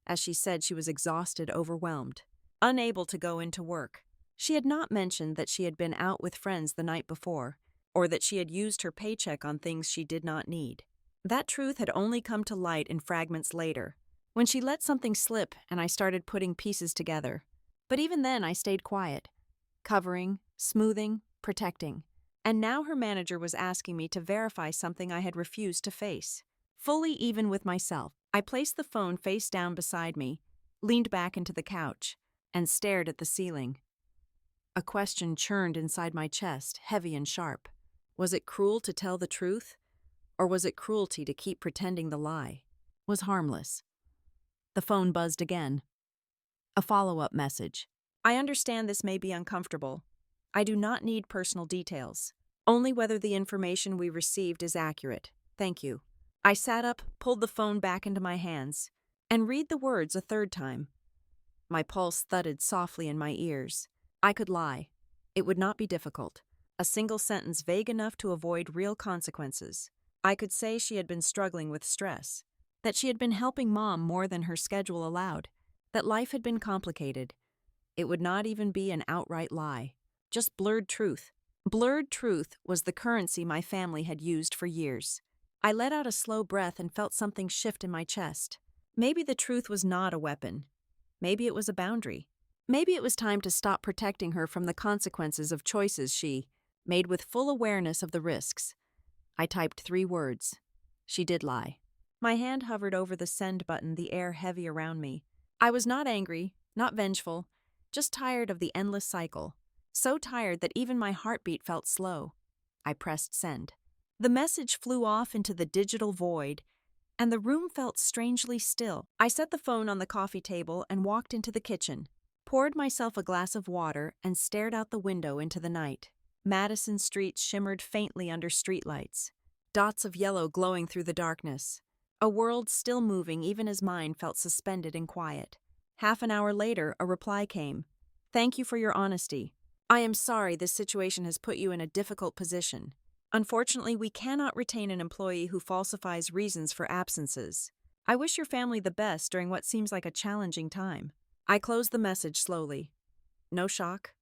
as she said she was exhausted, overwhelmed, unable to go into work. She had not mentioned that she had been out with friends the night before, or that she had used her paycheck on things she did not need. That truth had only come to light in fragments later, when she let something slip and I started putting pieces together. But even then I stayed quiet, covering, smoothing, protecting. And now her manager was asking me to verify something I had refused to face, fully even with myself. I placed the phone face down beside me, leaned back into the couch, and stared at the ceiling. A question churned inside my chest, heavy and sharp. Was it cruel to tell the truth? Or was it cruelty to keep pretending the lie was harmless? The phone buzzed again. A follow-up message. I understand this may be uncomfortable. I do not need personal details, only whether the information we received is accurate. Thank you. I sat up, pulled the phone back into my hands, and read the words a third time. My pulse thudded softly in my ears. I could lie. It would not be difficult. A single sentence vague enough to avoid real consequences. I could say she had been struggling with stress, that she had been helping Mom more than her schedule allowed, that life had been complicated. It would not even be an outright lie, just blurred truth. Blurred truth was the currency my family had used for years. I let out a slow breath and felt something shift in my chest. Maybe the truth was not a weapon. Maybe it was a boundary. Maybe it was time to stop protecting her from the consequences of choices she made with full awareness of the risks. I typed 3 words. She did lie. My hand hovered over the send button, the air heavy around me. I was not angry, not vengeful, just tired of the endless cycle. So tired that even my heartbeat felt slow. I pressed send. The message flew off into the digital void, and the room felt strangely still. I set the phone on the coffee table and walked into the kitchen, poured myself a glass of water, and stared out the window into the night. Madison Street shimmered faintly under streetlights, dots of yellow glowing through the darkness. A world still moving even as mine felt suspended in quiet. Half an hour later, a reply came. Thank you for your honesty. I am sorry this situation has put you in a difficult position. Unfortunately, we cannot retain an employee who falsifies reasons for absences. I wish your family the best during what seems like a challenging time. I closed the message slowly. No shock,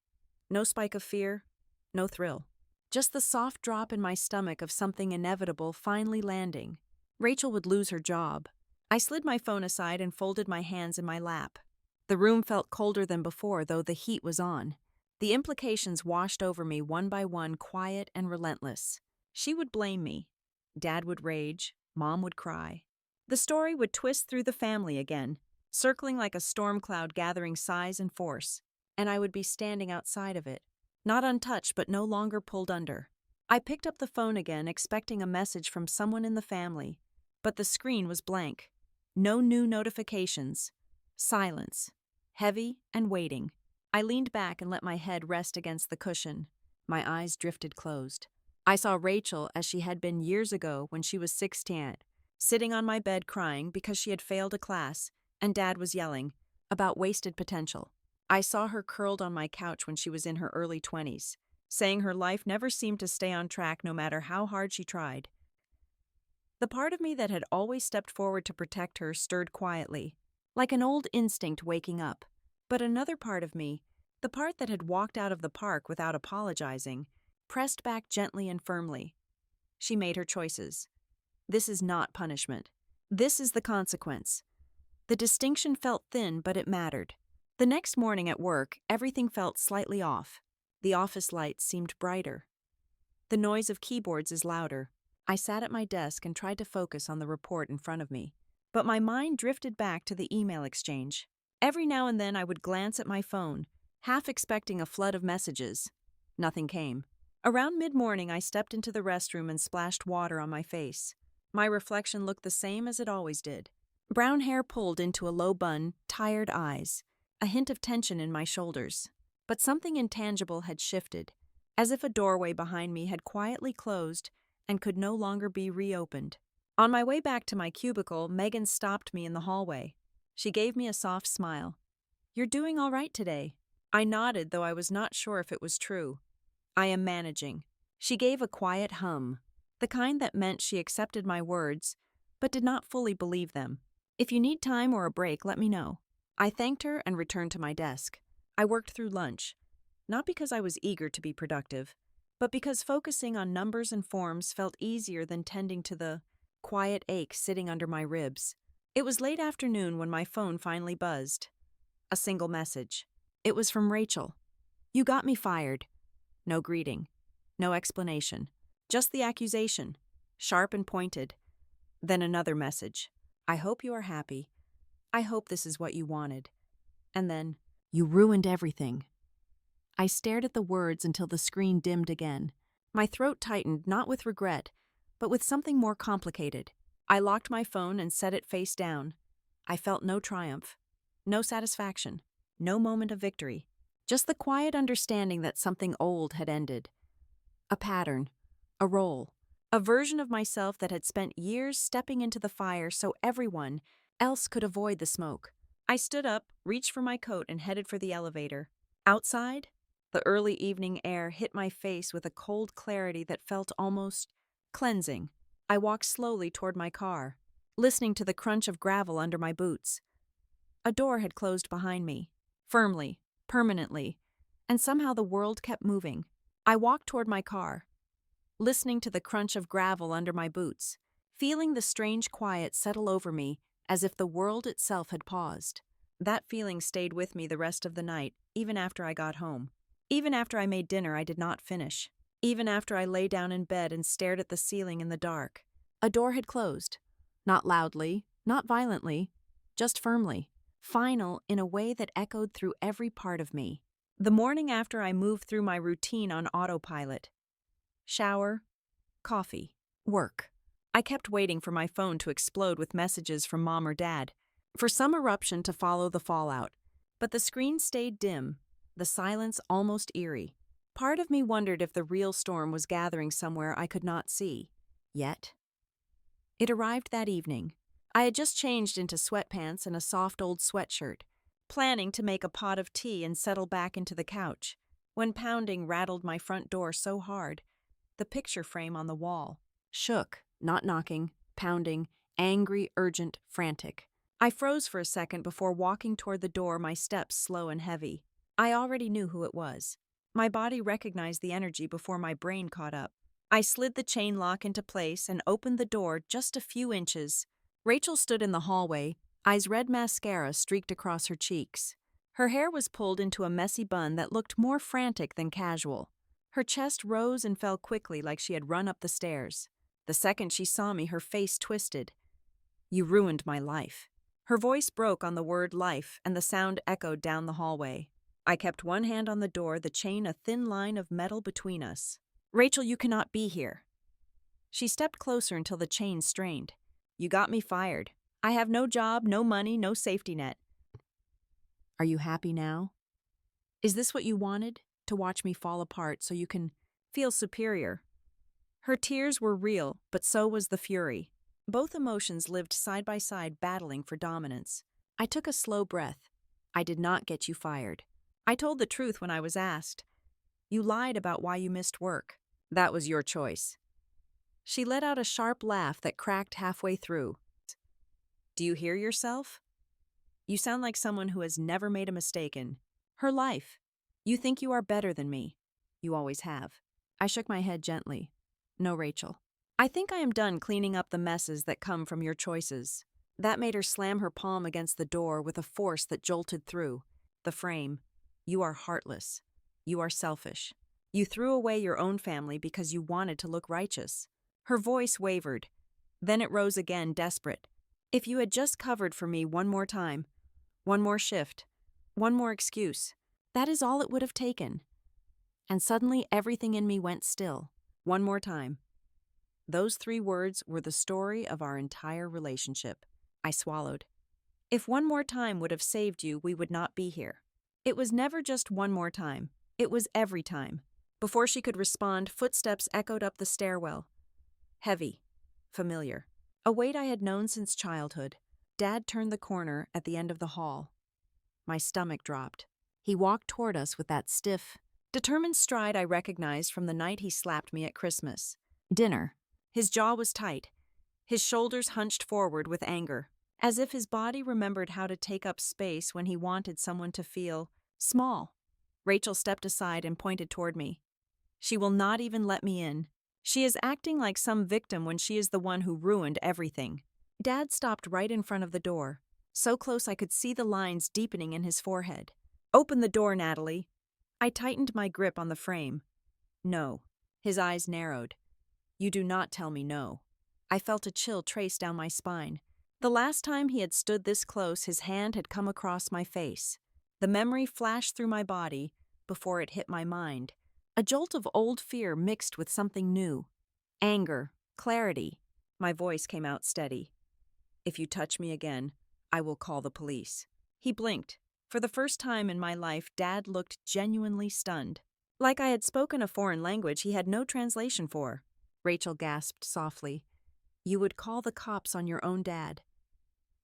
no spike of fear, no thrill. Just the soft drop in my stomach of something inevitable finally landing. Rachel would lose her job. I slid my phone aside and folded my hands in my lap. The room felt colder than before, though the heat was on. The implications washed over me one by one, quiet and relentless. She would blame me. Dad would rage. Mom would cry. The story would twist through the family again, circling like a storm cloud gathering size and force, and I would be standing outside of it, not untouched but no longer pulled under. I picked up the phone again, expecting a message from someone in the family, but the screen was blank. No new notifications. Silence. Heavy and waiting. I leaned back and let my head rest against the cushion. My eyes drifted closed. I saw Rachel as she had been years ago when she was 16, sitting on my bed crying because she had failed a class, and Dad was yelling about wasted potential. I saw her curled on my couch when she was in her early 20s, saying her life never seemed to stay on track no matter how hard she tried. The part of me that had always stepped forward to protect her stirred quietly, like an old instinct waking up. But another part of me, the part that had walked out of the park without apologizing, pressed back gently and firmly. She made her choices. This is not punishment. This is the consequence. The distinction felt thin, but it mattered. The next morning at work, everything felt slightly off. The office lights seemed brighter. The noise of keyboards is louder. I sat at my desk and tried to focus on the report in front of me, but my mind drifted back to the email exchange. Every now and then I would glance at my phone, half expecting a flood of messages. Nothing came. Around mid-morning, I stepped into the restroom and splashed water on my face. My reflection looked the same as it always did. Brown hair pulled into a low bun, tired eyes, a hint of tension in my shoulders. But something intangible had shifted, as if a doorway behind me had quietly closed and could no longer be reopened. On my way back to my cubicle, Megan stopped me in the hallway. She gave me a soft smile. "You're doing all right today." I nodded, though I was not sure if it was true. "I am managing." She gave a quiet hum, the kind that meant she accepted my words, but did not fully believe them. "If you need time or a break, let me know." I thanked her and returned to my desk. I worked through lunch, not because I was eager to be productive, but because focusing on numbers and forms felt easier than tending to the quiet ache sitting under my ribs. It was late afternoon when my phone finally buzzed. A single message. It was from Rachel. "You got me fired." No greeting. No explanation. Just the accusation, sharp and pointed. Then another message. "I hope you are happy. I hope this is what you wanted." And then, "You ruined everything." I stared at the words until the screen dimmed again. My throat tightened, not with regret, but with something more complicated. I locked my phone and set it face down. I felt no triumph, no satisfaction, no moment of victory. Just the quiet understanding that something old had ended. A pattern, a role, a version of myself that had spent years stepping into the fire so everyone else could avoid the smoke. I stood up, reached for my coat, and headed for the elevator. Outside, the early evening air hit my face with a cold clarity that felt almost cleansing. I walked slowly toward my car, listening to the crunch of gravel under my boots. A door had closed behind me, firmly, permanently, and somehow the world kept moving. I walked toward my car, listening to the crunch of gravel under my boots, feeling the strange quiet settle over me as if the world itself had paused. That feeling stayed with me the rest of the night, even after I got home. Even after I made dinner I did not finish. Even after I lay down in bed and stared at the ceiling in the dark. A door had closed. Not loudly, not violently, just firmly. Final in a way that echoed through every part of me. The morning after, I moved through my routine on autopilot. Shower, coffee, work. I kept waiting for my phone to explode with messages from Mom or Dad, for some eruption to follow the fallout. But the screen stayed dim, the silence almost eerie. Part of me wondered if the real storm was gathering somewhere I could not see. Yet, it arrived that evening. I had just changed into sweatpants and a soft old sweatshirt, planning to make a pot of tea and settle back into the couch, when pounding rattled my front door so hard, the picture frame on the wall shook, not knocking, pounding, angry, urgent, frantic. I froze for a second before walking toward the door, my steps slow and heavy. I already knew who it was. My body recognized the energy before my brain caught up. I slid the chain lock into place and opened the door just a few inches. Rachel stood in the hallway, eyes red mascara streaked across her cheeks. Her hair was pulled into a messy bun that looked more frantic than casual. Her chest rose and fell quickly like she had run up the stairs. The second she saw me, her face twisted. "You ruined my life." Her voice broke on the word life, and the sound echoed down the hallway. I kept one hand on the door, the chain a thin line of metal between us. Rachel, you cannot be here. She stepped closer until the chain strained. You got me fired. I have no job, no money, no safety net. Are you happy now? Is this what you wanted? To watch me fall apart so you can feel superior? Her tears were real, but so was the fury. Both emotions lived side by side, battling for dominance. I took a slow breath. I did not get you fired. I told the truth when I was asked. You lied about why you missed work. That was your choice. She let out a sharp laugh that cracked halfway through. Do you hear yourself? You sound like someone who has never made a mistake in her life. You think you are better than me. You always have. I shook my head gently. No, Rachel. I think I am done cleaning up the messes that come from your choices. That made her slam her palm against the door with a force that jolted through the frame. You are heartless. You are selfish. You threw away your own family because you wanted to look righteous. Her voice wavered. Then it rose again, desperate. If you had just covered for me one more time, one more shift, one more excuse, that is all it would have taken. And suddenly everything in me went still. One more time. Those 3 words were the story of our entire relationship. I swallowed. If one more time would have saved you, we would not be here. It was never just one more time. It was every time. Before she could respond, footsteps echoed up the stairwell. Heavy. Familiar. A weight I had known since childhood. Dad turned the corner at the end of the hall. My stomach dropped. He walked toward us with that stiff, determined stride I recognized from the night he slapped me at Christmas. Dinner. His jaw was tight. His shoulders hunched forward with anger, as if his body remembered how to take up space when he wanted someone to feel small. Rachel stepped aside and pointed toward me. She will not even let me in. She is acting like some victim when she is the one who ruined everything. Dad stopped right in front of the door, so close I could see the lines deepening in his forehead. Open the door, Natalie. I tightened my grip on the frame. No. His eyes narrowed. You do not tell me no. I felt a chill trace down my spine. The last time he had stood this close, his hand had come across my face. The memory flashed through my body before it hit my mind. A jolt of old fear mixed with something new. Anger, clarity. My voice came out steady. If you touch me again, I will call the police. He blinked. For the first time in my life, Dad looked genuinely stunned. Like I had spoken a foreign language he had no translation for. Rachel gasped softly. You would call the cops on your own dad?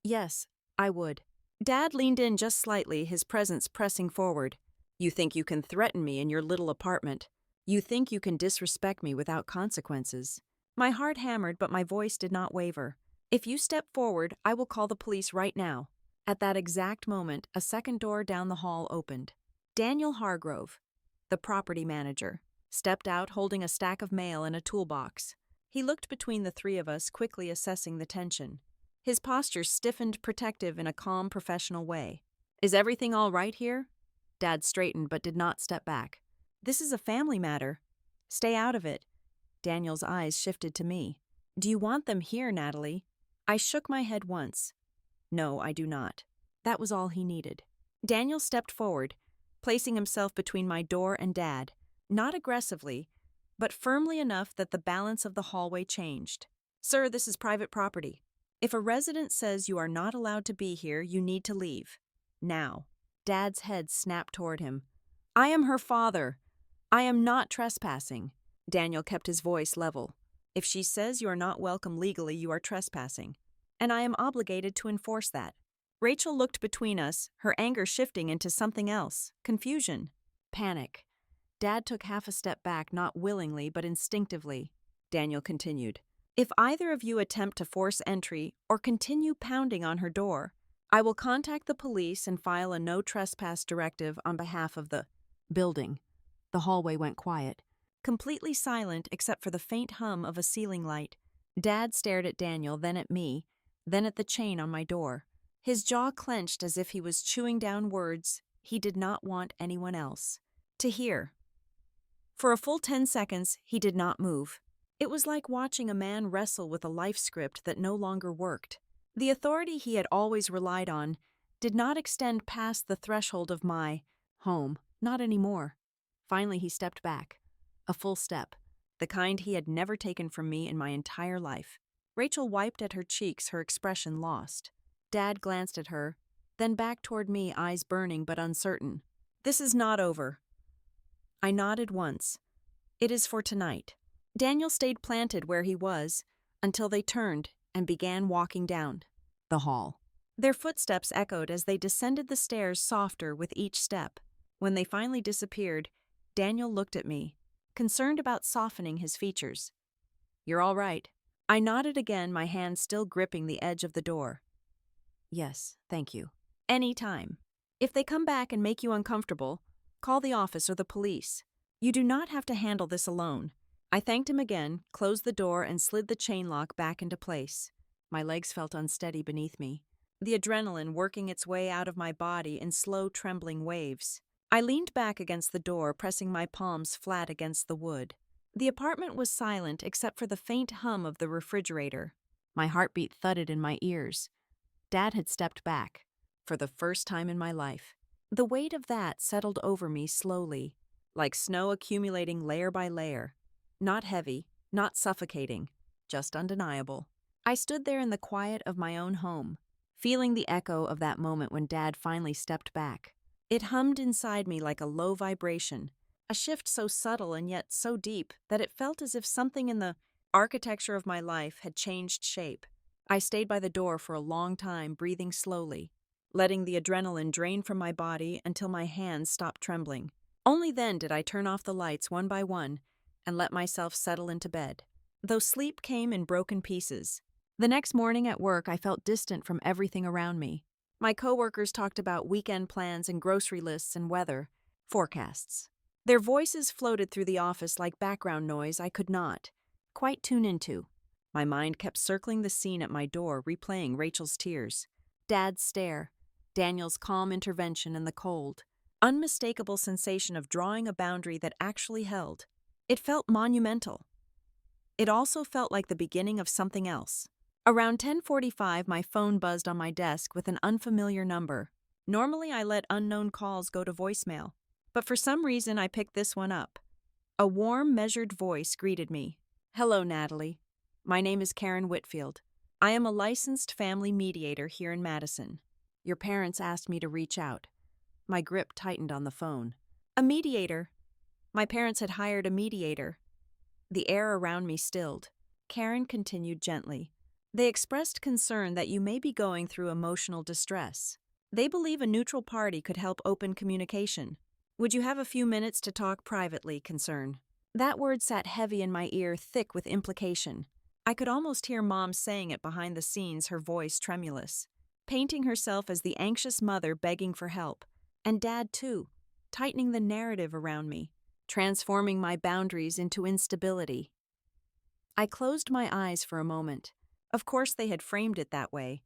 Yes, I would. Dad leaned in just slightly, his presence pressing forward. You think you can threaten me in your little apartment. You think you can disrespect me without consequences. My heart hammered, but my voice did not waver. If you step forward, I will call the police right now. At that exact moment, a second door down the hall opened. Daniel Hargrove, the property manager, stepped out holding a stack of mail and a toolbox. He looked between the 3 of us, quickly assessing the tension. His posture stiffened, protective in a calm, professional way. Is everything all right here? Dad straightened but did not step back. This is a family matter. Stay out of it. Daniel's eyes shifted to me. Do you want them here, Natalie? I shook my head once. No, I do not. That was all he needed. Daniel stepped forward, placing himself between my door and Dad, not aggressively, but firmly enough that the balance of the hallway changed. Sir, this is private property. If a resident says you are not allowed to be here, you need to leave. Now. Dad's head snapped toward him. I am her father. I am not trespassing. Daniel kept his voice level. If she says you are not welcome legally, you are trespassing. And I am obligated to enforce that. Rachel looked between us, her anger shifting into something else. Confusion. Panic. Dad took half a step back, not willingly but instinctively. Daniel continued. If either of you attempt to force entry or continue pounding on her door, I will contact the police and file a no trespass directive on behalf of the building. The hallway went quiet, completely silent except for the faint hum of a ceiling light. Dad stared at Daniel, then at me, then at the chain on my door. His jaw clenched as if he was chewing down words he did not want anyone else to hear. For a full 10 seconds, he did not move. It was like watching a man wrestle with a life script that no longer worked. The authority he had always relied on did not extend past the threshold of my home, not anymore. Finally, he stepped back. A full step. the kind he had never taken from me in my entire life. Rachel wiped at her cheeks, her expression lost. Dad glanced at her, then back toward me, eyes burning but uncertain. "This is not over." I nodded once. "It is for tonight." Daniel stayed planted where he was until they turned and began walking down the hall. Their footsteps echoed as they descended the stairs, softer with each step. When they finally disappeared, Daniel looked at me, concerned about softening his features. "You're all right." I nodded again, my hand still gripping the edge of the door. "Yes, thank you." "Any time. If they come back and make you uncomfortable, call the office or the police. You do not have to handle this alone." I thanked him again, closed the door, and slid the chain lock back into place. My legs felt unsteady beneath me, the adrenaline working its way out of my body in slow, trembling waves. I leaned back against the door, pressing my palms flat against the wood. The apartment was silent except for the faint hum of the refrigerator. My heartbeat thudded in my ears. Dad had stepped back, for the first time in my life. The weight of that settled over me slowly, like snow accumulating layer by layer. Not heavy, not suffocating, just undeniable. I stood there in the quiet of my own home, feeling the echo of that moment when Dad finally stepped back. It hummed inside me like a low vibration, a shift so subtle and yet so deep that it felt as if something in the architecture of my life had changed shape. I stayed by the door for a long time, breathing slowly, letting the adrenaline drain from my body until my hands stopped trembling. Only then did I turn off the lights one by one and let myself settle into bed, though sleep came in broken pieces. The next morning at work, I felt distant from everything around me. My coworkers talked about weekend plans and grocery lists and weather forecasts. Their voices floated through the office like background noise I could not quite tune into. My mind kept circling the scene at my door, replaying Rachel's tears, Dad's stare, Daniel's calm intervention, and the cold, unmistakable sensation of drawing a boundary that actually held. It felt monumental. It also felt like the beginning of something else. Around 10:45, my phone buzzed on my desk with an unfamiliar number. Normally, I let unknown calls go to voicemail, but for some reason, I picked this one up. A warm, measured voice greeted me. "Hello, Natalie. My name is Karen Whitfield. I am a licensed family mediator here in Madison. Your parents asked me to reach out." My grip tightened on the phone. A mediator? My parents had hired a mediator. The air around me stilled. Karen continued gently. "They expressed concern that you may be going through emotional distress. They believe a neutral party could help open communication. Would you have a few minutes to talk privately, concern?" That word sat heavy in my ear, thick with implication. I could almost hear Mom saying it behind the scenes, her voice tremulous, painting herself as the anxious mother begging for help. And Dad, too, tightening the narrative around me, transforming my boundaries into instability. I closed my eyes for a moment. Of course they had framed it that way.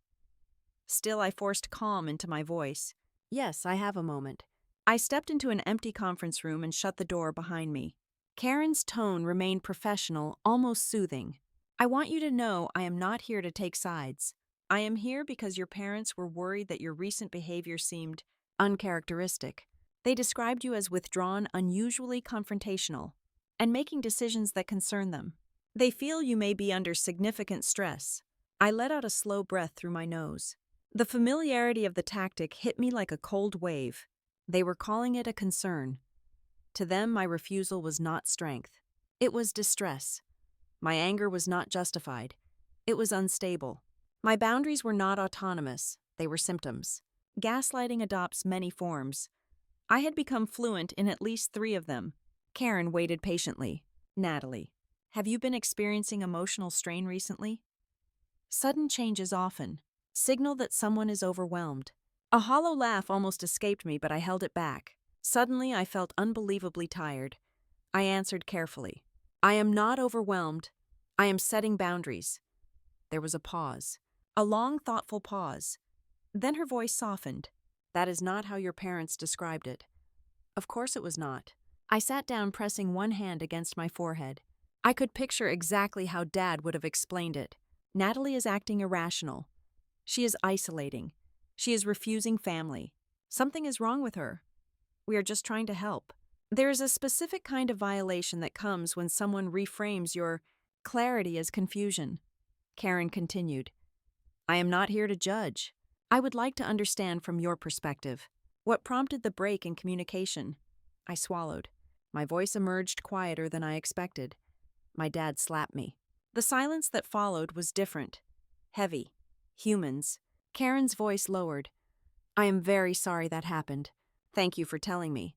Still, I forced calm into my voice. "Yes, I have a moment." I stepped into an empty conference room and shut the door behind me. Karen's tone remained professional, almost soothing. "I want you to know I am not here to take sides. I am here because your parents were worried that your recent behavior seemed uncharacteristic. They described you as withdrawn, unusually confrontational, and making decisions that concern them. They feel you may be under significant stress." I let out a slow breath through my nose. The familiarity of the tactic hit me like a cold wave. They were calling it a concern. To them, my refusal was not strength. It was distress. My anger was not justified. It was unstable. My boundaries were not autonomous. They were symptoms. Gaslighting adopts many forms. I had become fluent in at least 3 of them. Karen waited patiently. "Natalie, have you been experiencing emotional strain recently?" Sudden changes often signal that someone is overwhelmed. A hollow laugh almost escaped me, but I held it back. Suddenly, I felt unbelievably tired. I answered carefully. "I am not overwhelmed. I am setting boundaries." There was a pause. A long, thoughtful pause. Then her voice softened. "That is not how your parents described it." Of course it was not. I sat down, pressing one hand against my forehead. I could picture exactly how Dad would have explained it. "Natalie is acting irrational. She is isolating. She is refusing family. Something is wrong with her. We are just trying to help." There is a specific kind of violation that comes when someone reframes your clarity as confusion. Karen continued, I am not here to judge. I would like to understand from your perspective. What prompted the break in communication? I swallowed. My voice emerged quieter than I expected. My dad slapped me. The silence that followed was different. Heavy. Humans. Karen's voice lowered. I am very sorry that happened. Thank you for telling me.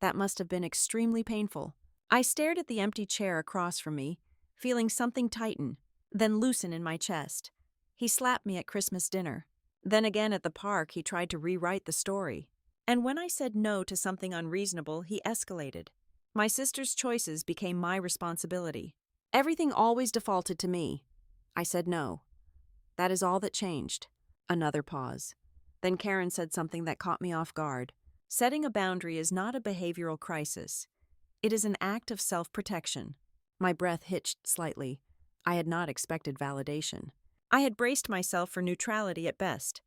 That must have been extremely painful. I stared at the empty chair across from me, feeling something tighten, then loosen in my chest. He slapped me at Christmas dinner. Then again at the park, he tried to rewrite the story. And when I said no to something unreasonable, he escalated. My sister's choices became my responsibility. Everything always defaulted to me. I said no. That is all that changed. Another pause. Then Karen said something that caught me off guard. Setting a boundary is not a behavioral crisis. It is an act of self-protection. My breath hitched slightly. I had not expected validation. I had braced myself for neutrality at best.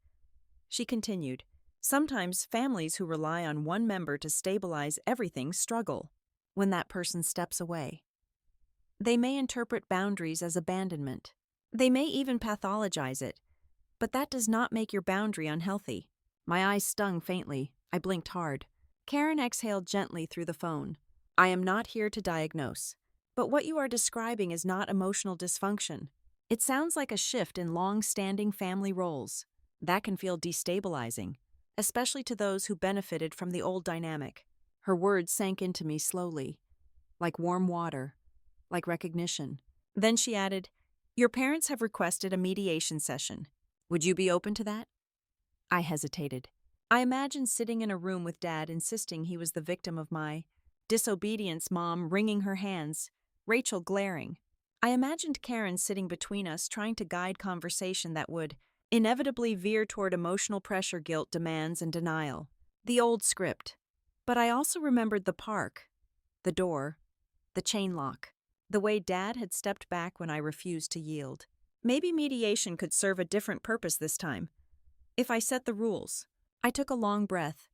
She continued, sometimes families who rely on one member to stabilize everything struggle when that person steps away. They may interpret boundaries as abandonment. They may even pathologize it, but that does not make your boundary unhealthy. My eyes stung faintly. I blinked hard. Karen exhaled gently through the phone. I am not here to diagnose, but what you are describing is not emotional dysfunction. It sounds like a shift in long-standing family roles. That can feel destabilizing, especially to those who benefited from the old dynamic. Her words sank into me slowly, like warm water, like recognition. Then she added, your parents have requested a mediation session. Would you be open to that? I hesitated. I imagined sitting in a room with Dad insisting he was the victim of my disobedience, Mom wringing her hands, Rachel glaring. I imagined Karen sitting between us trying to guide conversation that would inevitably veer toward emotional pressure, guilt, demands, and denial. The old script. But I also remembered the park, the door, the chain lock, the way Dad had stepped back when I refused to yield. Maybe mediation could serve a different purpose this time. If I set the rules. I took a long breath.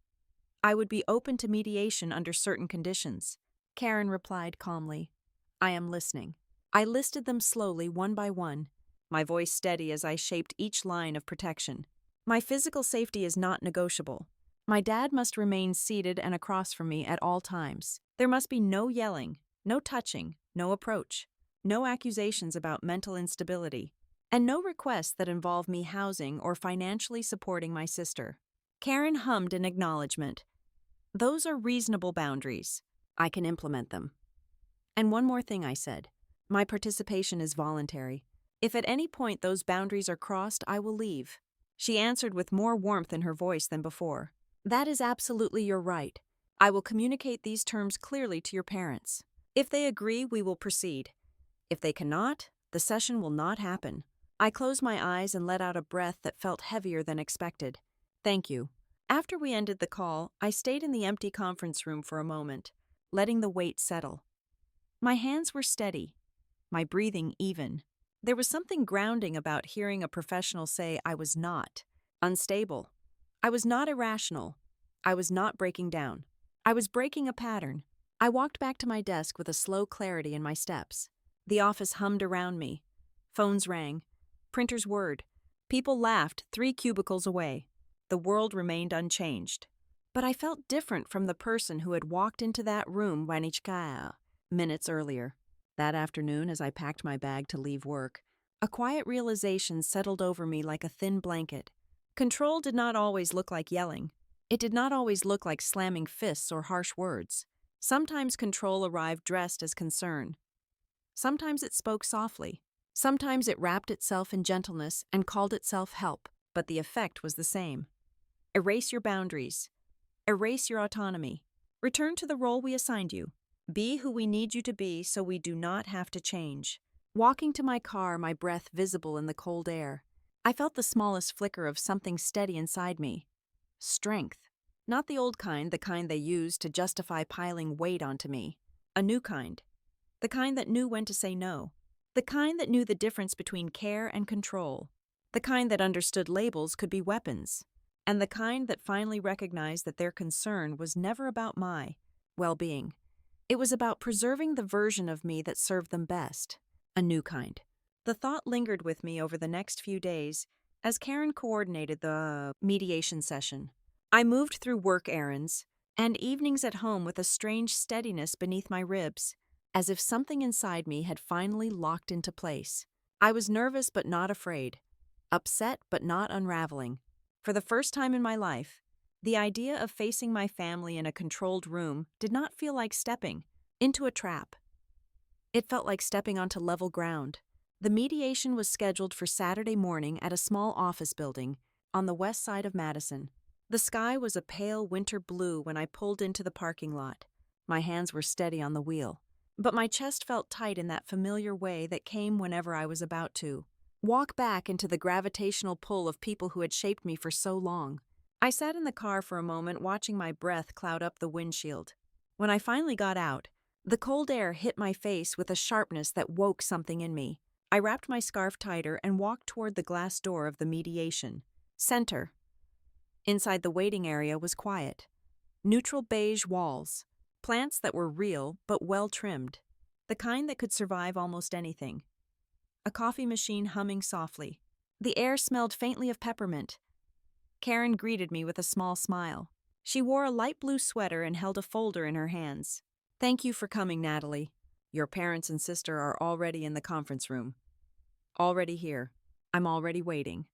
I would be open to mediation under certain conditions. Karen replied calmly, I am listening. I listed them slowly, one by one, my voice steady as I shaped each line of protection. My physical safety is not negotiable. My dad must remain seated and across from me at all times. There must be no yelling, no touching, no approach, no accusations about mental instability, and no requests that involve me housing or financially supporting my sister. Karen hummed in acknowledgement. Those are reasonable boundaries. I can implement them. And one more thing I said. My participation is voluntary. If at any point those boundaries are crossed, I will leave. She answered with more warmth in her voice than before. That is absolutely your right. I will communicate these terms clearly to your parents. If they agree, we will proceed. If they cannot, the session will not happen. I closed my eyes and let out a breath that felt heavier than expected. Thank you. After we ended the call, I stayed in the empty conference room for a moment, letting the weight settle. My hands were steady, my breathing even. There was something grounding about hearing a professional say I was not unstable. I was not irrational. I was not breaking down. I was breaking a pattern. I walked back to my desk with a slow clarity in my steps. The office hummed around me. Phones rang. Printers whirred. People laughed 3 cubicles away. The world remained unchanged. But I felt different from the person who had walked into that room minutes earlier. That afternoon, as I packed my bag to leave work, a quiet realization settled over me like a thin blanket. Control did not always look like yelling. It did not always look like slamming fists or harsh words. Sometimes control arrived dressed as concern. Sometimes it spoke softly. Sometimes it wrapped itself in gentleness and called itself help, but the effect was the same. Erase your boundaries. Erase your autonomy. Return to the role we assigned you. Be who we need you to be so we do not have to change. Walking to my car, my breath visible in the cold air, I felt the smallest flicker of something steady inside me. Strength. Not the old kind, the kind they used to justify piling weight onto me. A new kind. The kind that knew when to say no. The kind that knew the difference between care and control. The kind that understood labels could be weapons. And the kind that finally recognized that their concern was never about my well-being. It was about preserving the version of me that served them best, a new kind. The thought lingered with me over the next few days as Karen coordinated the mediation session. I moved through work errands and evenings at home with a strange steadiness beneath my ribs, as if something inside me had finally locked into place. I was nervous but not afraid, upset but not unraveling. For the first time in my life, the idea of facing my family in a controlled room did not feel like stepping into a trap. It felt like stepping onto level ground. The mediation was scheduled for Saturday morning at a small office building on the west side of Madison. The sky was a pale winter blue when I pulled into the parking lot. My hands were steady on the wheel, but my chest felt tight in that familiar way that came whenever I was about to walk back into the gravitational pull of people who had shaped me for so long. I sat in the car for a moment, watching my breath cloud up the windshield. When I finally got out, the cold air hit my face with a sharpness that woke something in me. I wrapped my scarf tighter and walked toward the glass door of the mediation center. Inside, the waiting area was quiet. Neutral beige walls, plants that were real but well-trimmed, the kind that could survive almost anything. A coffee machine humming softly. The air smelled faintly of peppermint. Karen greeted me with a small smile. She wore a light blue sweater and held a folder in her hands. "Thank you for coming, Natalie. Your parents and sister are already in the conference room. Already here. I'm already waiting."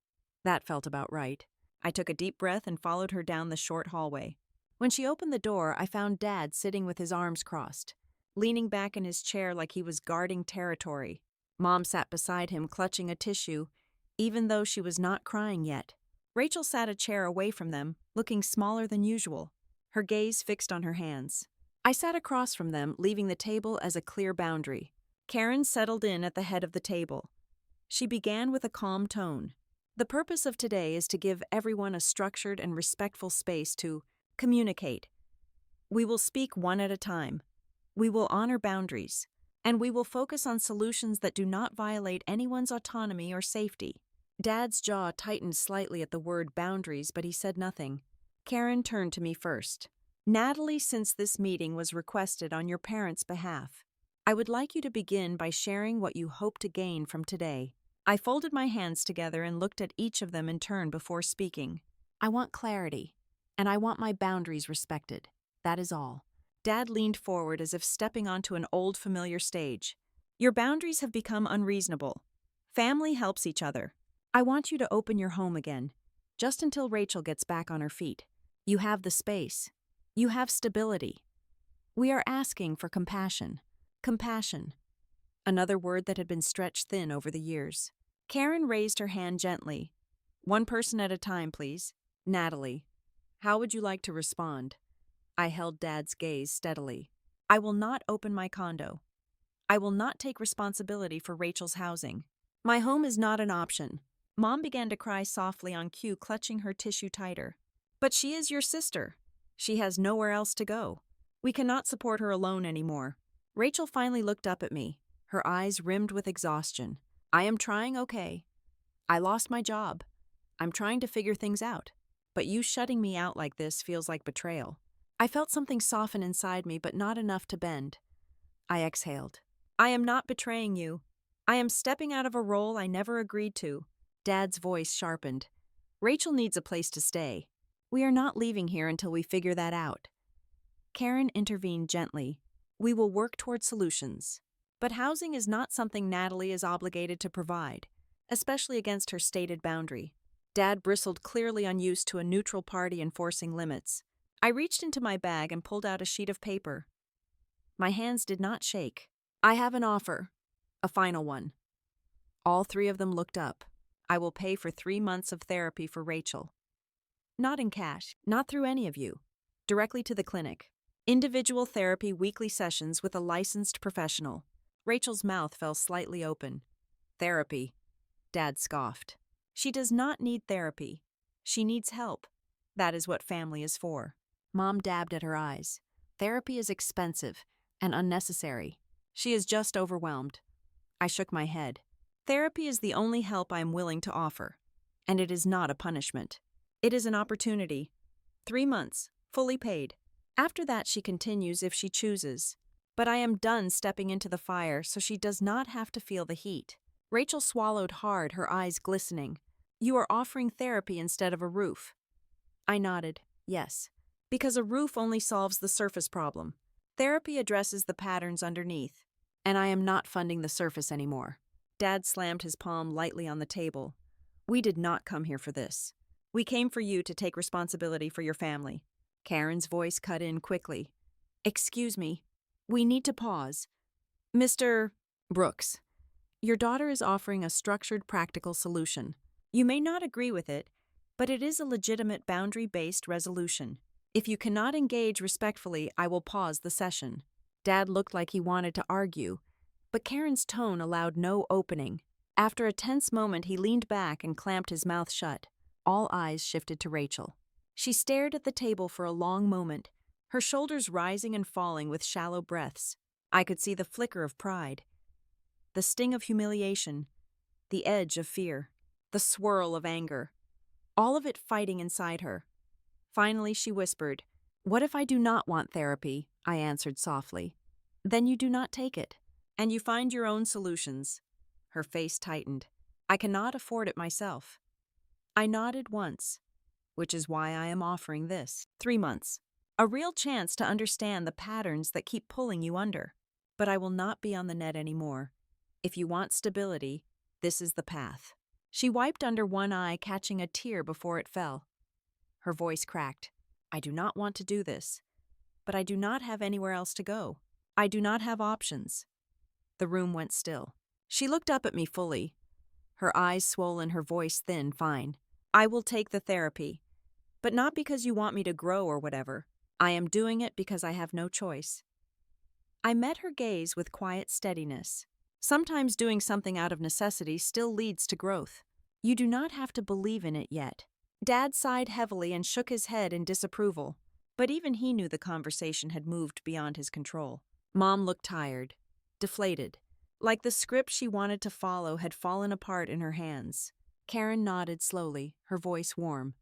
That felt about right. I took a deep breath and followed her down the short hallway. When she opened the door, I found Dad sitting with his arms crossed, leaning back in his chair like he was guarding territory. Mom sat beside him, clutching a tissue, even though she was not crying yet. Rachel sat a chair away from them, looking smaller than usual, her gaze fixed on her hands. I sat across from them, leaving the table as a clear boundary. Karen settled in at the head of the table. She began with a calm tone. "The purpose of today is to give everyone a structured and respectful space to communicate. We will speak one at a time. We will honor boundaries, and we will focus on solutions that do not violate anyone's autonomy or safety." Dad's jaw tightened slightly at the word boundaries, but he said nothing. Karen turned to me first. "Natalie, since this meeting was requested on your parents' behalf, I would like you to begin by sharing what you hope to gain from today." I folded my hands together and looked at each of them in turn before speaking. "I want clarity, and I want my boundaries respected. That is all." Dad leaned forward as if stepping onto an old familiar stage. "Your boundaries have become unreasonable. Family helps each other. I want you to open your home again, just until Rachel gets back on her feet. You have the space. You have stability. We are asking for compassion." Compassion. Another word that had been stretched thin over the years. Karen raised her hand gently. "One person at a time, please. Natalie, how would you like to respond?" I held Dad's gaze steadily. "I will not open my condo. I will not take responsibility for Rachel's housing. My home is not an option." Mom began to cry softly on cue, clutching her tissue tighter. "But she is your sister. She has nowhere else to go. We cannot support her alone anymore." Rachel finally looked up at me, her eyes rimmed with exhaustion. "I am trying, okay. I lost my job. I'm trying to figure things out. But you shutting me out like this feels like betrayal." I felt something soften inside me, but not enough to bend. I exhaled. "I am not betraying you. I am stepping out of a role I never agreed to." Dad's voice sharpened. "Rachel needs a place to stay. We are not leaving here until we figure that out." Karen intervened gently. "We will work toward solutions. But housing is not something Natalie is obligated to provide, especially against her stated boundary." Dad bristled, clearly unused to a neutral party enforcing limits. I reached into my bag and pulled out a sheet of paper. My hands did not shake. "I have an offer. A final one." All three of them looked up. "I will pay for 3 months of therapy for Rachel. Not in cash, not through any of you. Directly to the clinic. Individual therapy weekly sessions with a licensed professional." Rachel's mouth fell slightly open. "Therapy?" Dad scoffed. "She does not need therapy. She needs help. That is what family is for." Mom dabbed at her eyes. "Therapy is expensive and unnecessary. She is just overwhelmed." I shook my head. "Therapy is the only help I am willing to offer. And it is not a punishment. It is an opportunity. 3 months, fully paid. After that, she continues if she chooses. But I am done stepping into the fire so she does not have to feel the heat. Rachel swallowed hard, her eyes glistening. You are offering therapy instead of a roof. I nodded, yes. Because a roof only solves the surface problem. Therapy addresses the patterns underneath. And I am not funding the surface anymore. Dad slammed his palm lightly on the table. We did not come here for this. We came for you to take responsibility for your family. Karen's voice cut in quickly. Excuse me. We need to pause. Mr. Brooks, your daughter is offering a structured, practical solution. You may not agree with it, but it is a legitimate boundary-based resolution. If you cannot engage respectfully, I will pause the session. Dad looked like he wanted to argue, but Karen's tone allowed no opening. After a tense moment, he leaned back and clamped his mouth shut. All eyes shifted to Rachel. She stared at the table for a long moment, her shoulders rising and falling with shallow breaths. I could see the flicker of pride, the sting of humiliation, the edge of fear, the swirl of anger, all of it fighting inside her. Finally, she whispered, "What if I do not want therapy?" I answered softly. "Then you do not take it, and you find your own solutions." Her face tightened. "I cannot afford it myself." I nodded once, which is why I am offering this. 3 months. A real chance to understand the patterns that keep pulling you under. But I will not be on the net anymore. If you want stability, this is the path. She wiped under one eye, catching a tear before it fell. Her voice cracked. I do not want to do this, but I do not have anywhere else to go. I do not have options. The room went still. She looked up at me fully, her eyes swollen, her voice thin. Fine. I will take the therapy, but not because you want me to grow or whatever. I am doing it because I have no choice. I met her gaze with quiet steadiness. Sometimes doing something out of necessity still leads to growth. You do not have to believe in it yet. Dad sighed heavily and shook his head in disapproval, but even he knew the conversation had moved beyond his control. Mom looked tired, deflated, like the script she wanted to follow had fallen apart in her hands. Karen nodded slowly, her voice warm.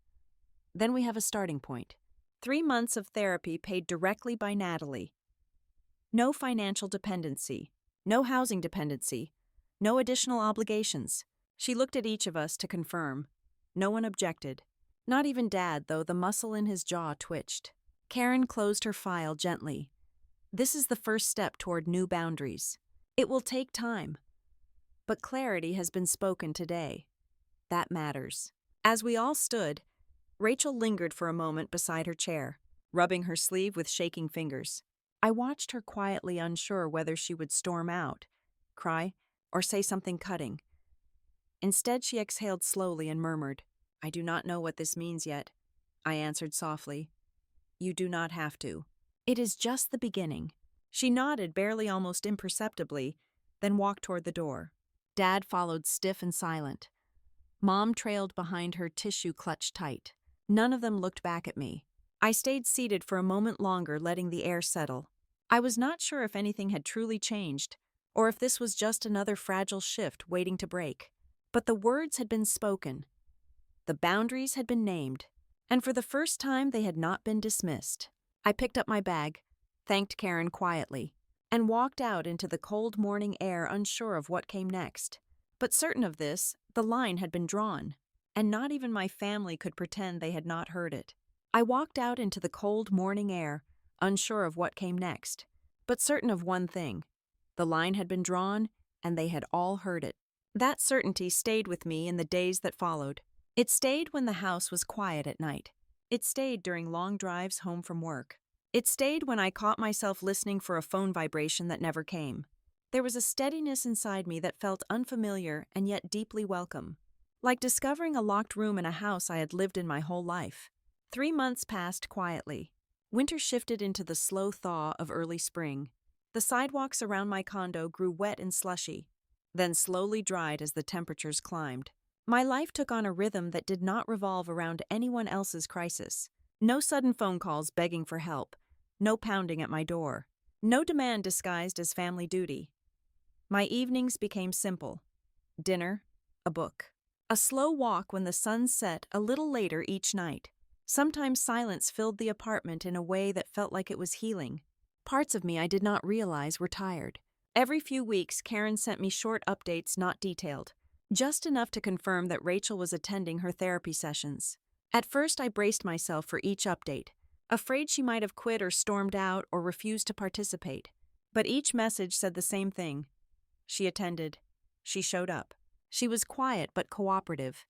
Then we have a starting point. 3 months of therapy paid directly by Natalie. No financial dependency, no housing dependency, no additional obligations. She looked at each of us to confirm. No one objected. Not even Dad, though the muscle in his jaw twitched. Karen closed her file gently. This is the first step toward new boundaries. It will take time. But clarity has been spoken today. That matters. As we all stood, Rachel lingered for a moment beside her chair, rubbing her sleeve with shaking fingers. I watched her quietly, unsure whether she would storm out, cry, or say something cutting. Instead, she exhaled slowly and murmured, I do not know what this means yet. I answered softly, You do not have to. It is just the beginning. She nodded, barely, almost imperceptibly, then walked toward the door. Dad followed, stiff and silent. Mom trailed behind her, tissue clutched tight. None of them looked back at me. I stayed seated for a moment longer, letting the air settle. I was not sure if anything had truly changed, or if this was just another fragile shift waiting to break. But the words had been spoken. The boundaries had been named, and for the first time they had not been dismissed. I picked up my bag, thanked Karen quietly, and walked out into the cold morning air, unsure of what came next. But certain of this, the line had been drawn, and not even my family could pretend they had not heard it. I walked out into the cold morning air, unsure of what came next, but certain of one thing. The line had been drawn, and they had all heard it. That certainty stayed with me in the days that followed. It stayed when the house was quiet at night. It stayed during long drives home from work. It stayed when I caught myself listening for a phone vibration that never came. There was a steadiness inside me that felt unfamiliar and yet deeply welcome, like discovering a locked room in a house I had lived in my whole life. 3 months passed quietly. Winter shifted into the slow thaw of early spring. The sidewalks around my condo grew wet and slushy, then slowly dried as the temperatures climbed. My life took on a rhythm that did not revolve around anyone else's crisis. No sudden phone calls begging for help, no pounding at my door, no demand disguised as family duty. My evenings became simple. Dinner, a book. A slow walk when the sun set a little later each night. Sometimes silence filled the apartment in a way that felt like it was healing. Parts of me I did not realize were tired. Every few weeks, Karen sent me short updates not detailed, just enough to confirm that Rachel was attending her therapy sessions. At first, I braced myself for each update, afraid she might have quit or stormed out or refused to participate. But each message said the same thing. She attended. She showed up. She was quiet but cooperative.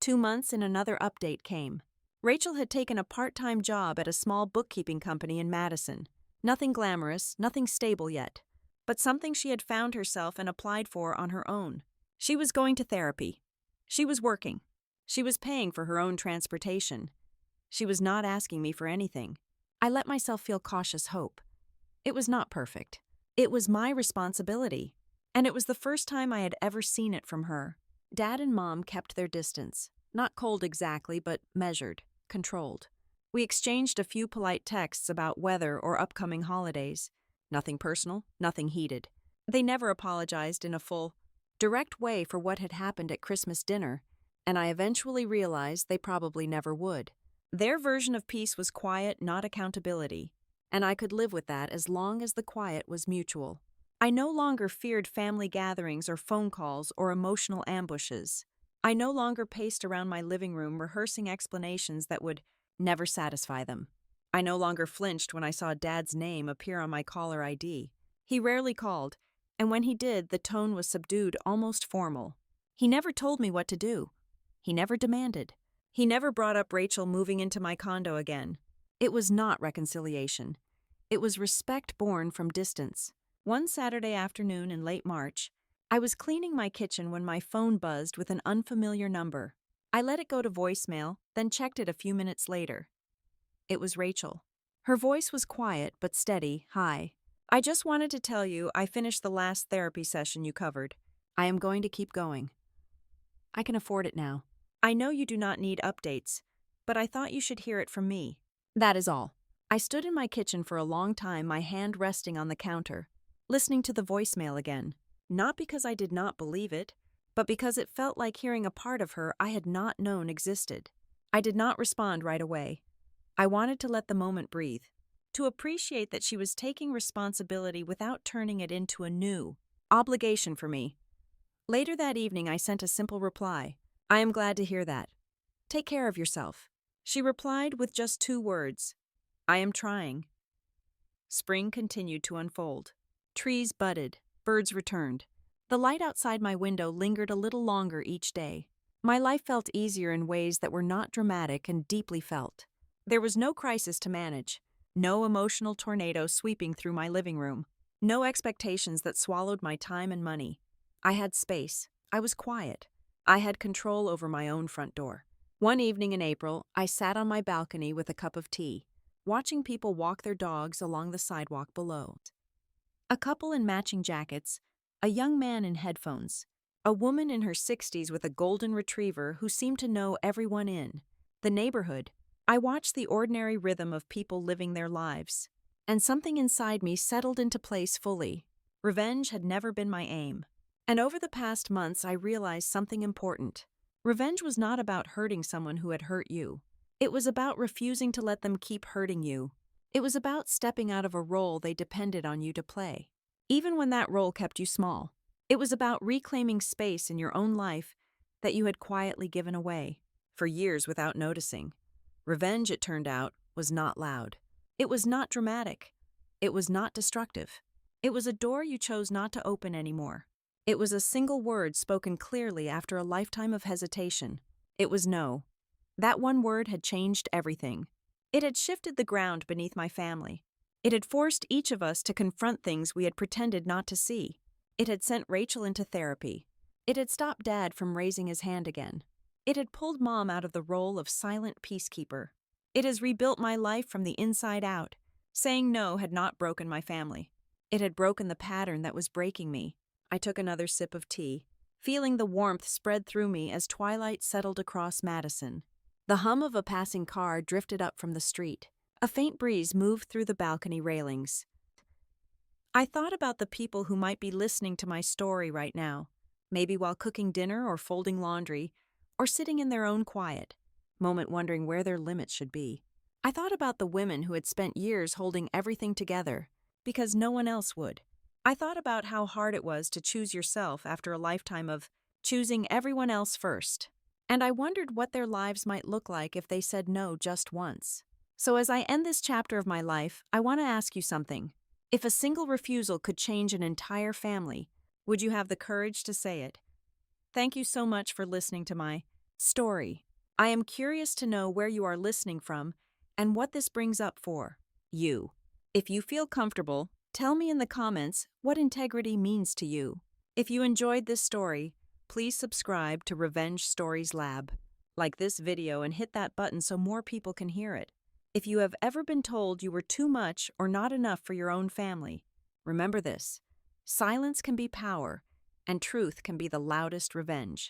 2 months and another update came. Rachel had taken a part-time job at a small bookkeeping company in Madison. Nothing glamorous, nothing stable yet, but something she had found herself and applied for on her own. She was going to therapy. She was working. She was paying for her own transportation. She was not asking me for anything. I let myself feel cautious hope. It was not perfect. It was my responsibility. And it was the first time I had ever seen it from her. Dad and Mom kept their distance. Not cold exactly, but measured, controlled. We exchanged a few polite texts about weather or upcoming holidays. Nothing personal, nothing heated. They never apologized in a full, direct way for what had happened at Christmas dinner, and I eventually realized they probably never would. Their version of peace was quiet, not accountability, and I could live with that as long as the quiet was mutual. I no longer feared family gatherings or phone calls or emotional ambushes. I no longer paced around my living room rehearsing explanations that would never satisfy them. I no longer flinched when I saw Dad's name appear on my caller ID. He rarely called, and when he did, the tone was subdued, almost formal. He never told me what to do. He never demanded. He never brought up Rachel moving into my condo again. It was not reconciliation. It was respect born from distance. One Saturday afternoon in late March, I was cleaning my kitchen when my phone buzzed with an unfamiliar number. I let it go to voicemail, then checked it a few minutes later. It was Rachel. Her voice was quiet but steady. Hi. I just wanted to tell you I finished the last therapy session you covered. I am going to keep going. I can afford it now. I know you do not need updates, but I thought you should hear it from me. That is all. I stood in my kitchen for a long time, my hand resting on the counter, listening to the voicemail again. Not because I did not believe it, but because it felt like hearing a part of her I had not known existed. I did not respond right away. I wanted to let the moment breathe, to appreciate that she was taking responsibility without turning it into a new obligation for me. Later that evening, I sent a simple reply. I am glad to hear that. Take care of yourself. She replied with just 2 words. I am trying. Spring continued to unfold. Trees budded, birds returned. The light outside my window lingered a little longer each day. My life felt easier in ways that were not dramatic and deeply felt. There was no crisis to manage, no emotional tornado sweeping through my living room, no expectations that swallowed my time and money. I had space. I was quiet. I had control over my own front door. One evening in April, I sat on my balcony with a cup of tea, watching people walk their dogs along the sidewalk below. A couple in matching jackets, a young man in headphones, a woman in her 60s with a golden retriever who seemed to know everyone in the neighborhood. I watched the ordinary rhythm of people living their lives, and something inside me settled into place fully. Revenge had never been my aim. And over the past months, I realized something important. Revenge was not about hurting someone who had hurt you. It was about refusing to let them keep hurting you. It was about stepping out of a role they depended on you to play, even when that role kept you small. It was about reclaiming space in your own life that you had quietly given away for years without noticing. Revenge, it turned out, was not loud. It was not dramatic. It was not destructive. It was a door you chose not to open anymore. It was a single word spoken clearly after a lifetime of hesitation. It was no. That one word had changed everything. It had shifted the ground beneath my family. It had forced each of us to confront things we had pretended not to see. It had sent Rachel into therapy. It had stopped Dad from raising his hand again. It had pulled Mom out of the role of silent peacekeeper. It has rebuilt my life from the inside out. Saying no had not broken my family. It had broken the pattern that was breaking me. I took another sip of tea, feeling the warmth spread through me as twilight settled across Madison. The hum of a passing car drifted up from the street. A faint breeze moved through the balcony railings. I thought about the people who might be listening to my story right now, maybe while cooking dinner or folding laundry, or sitting in their own quiet. moment wondering where their limits should be. I thought about the women who had spent years holding everything together because no one else would. I thought about how hard it was to choose yourself after a lifetime of choosing everyone else first. And I wondered what their lives might look like if they said no just once. So as I end this chapter of my life, I want to ask you something. If a single refusal could change an entire family, would you have the courage to say it? Thank you so much for listening to my story. I am curious to know where you are listening from and what this brings up for you. If you feel comfortable, tell me in the comments what integrity means to you. If you enjoyed this story, please subscribe to Revenge Stories Lab. Like this video and hit that button so more people can hear it. If you have ever been told you were too much or not enough for your own family, remember this: silence can be power, and truth can be the loudest revenge.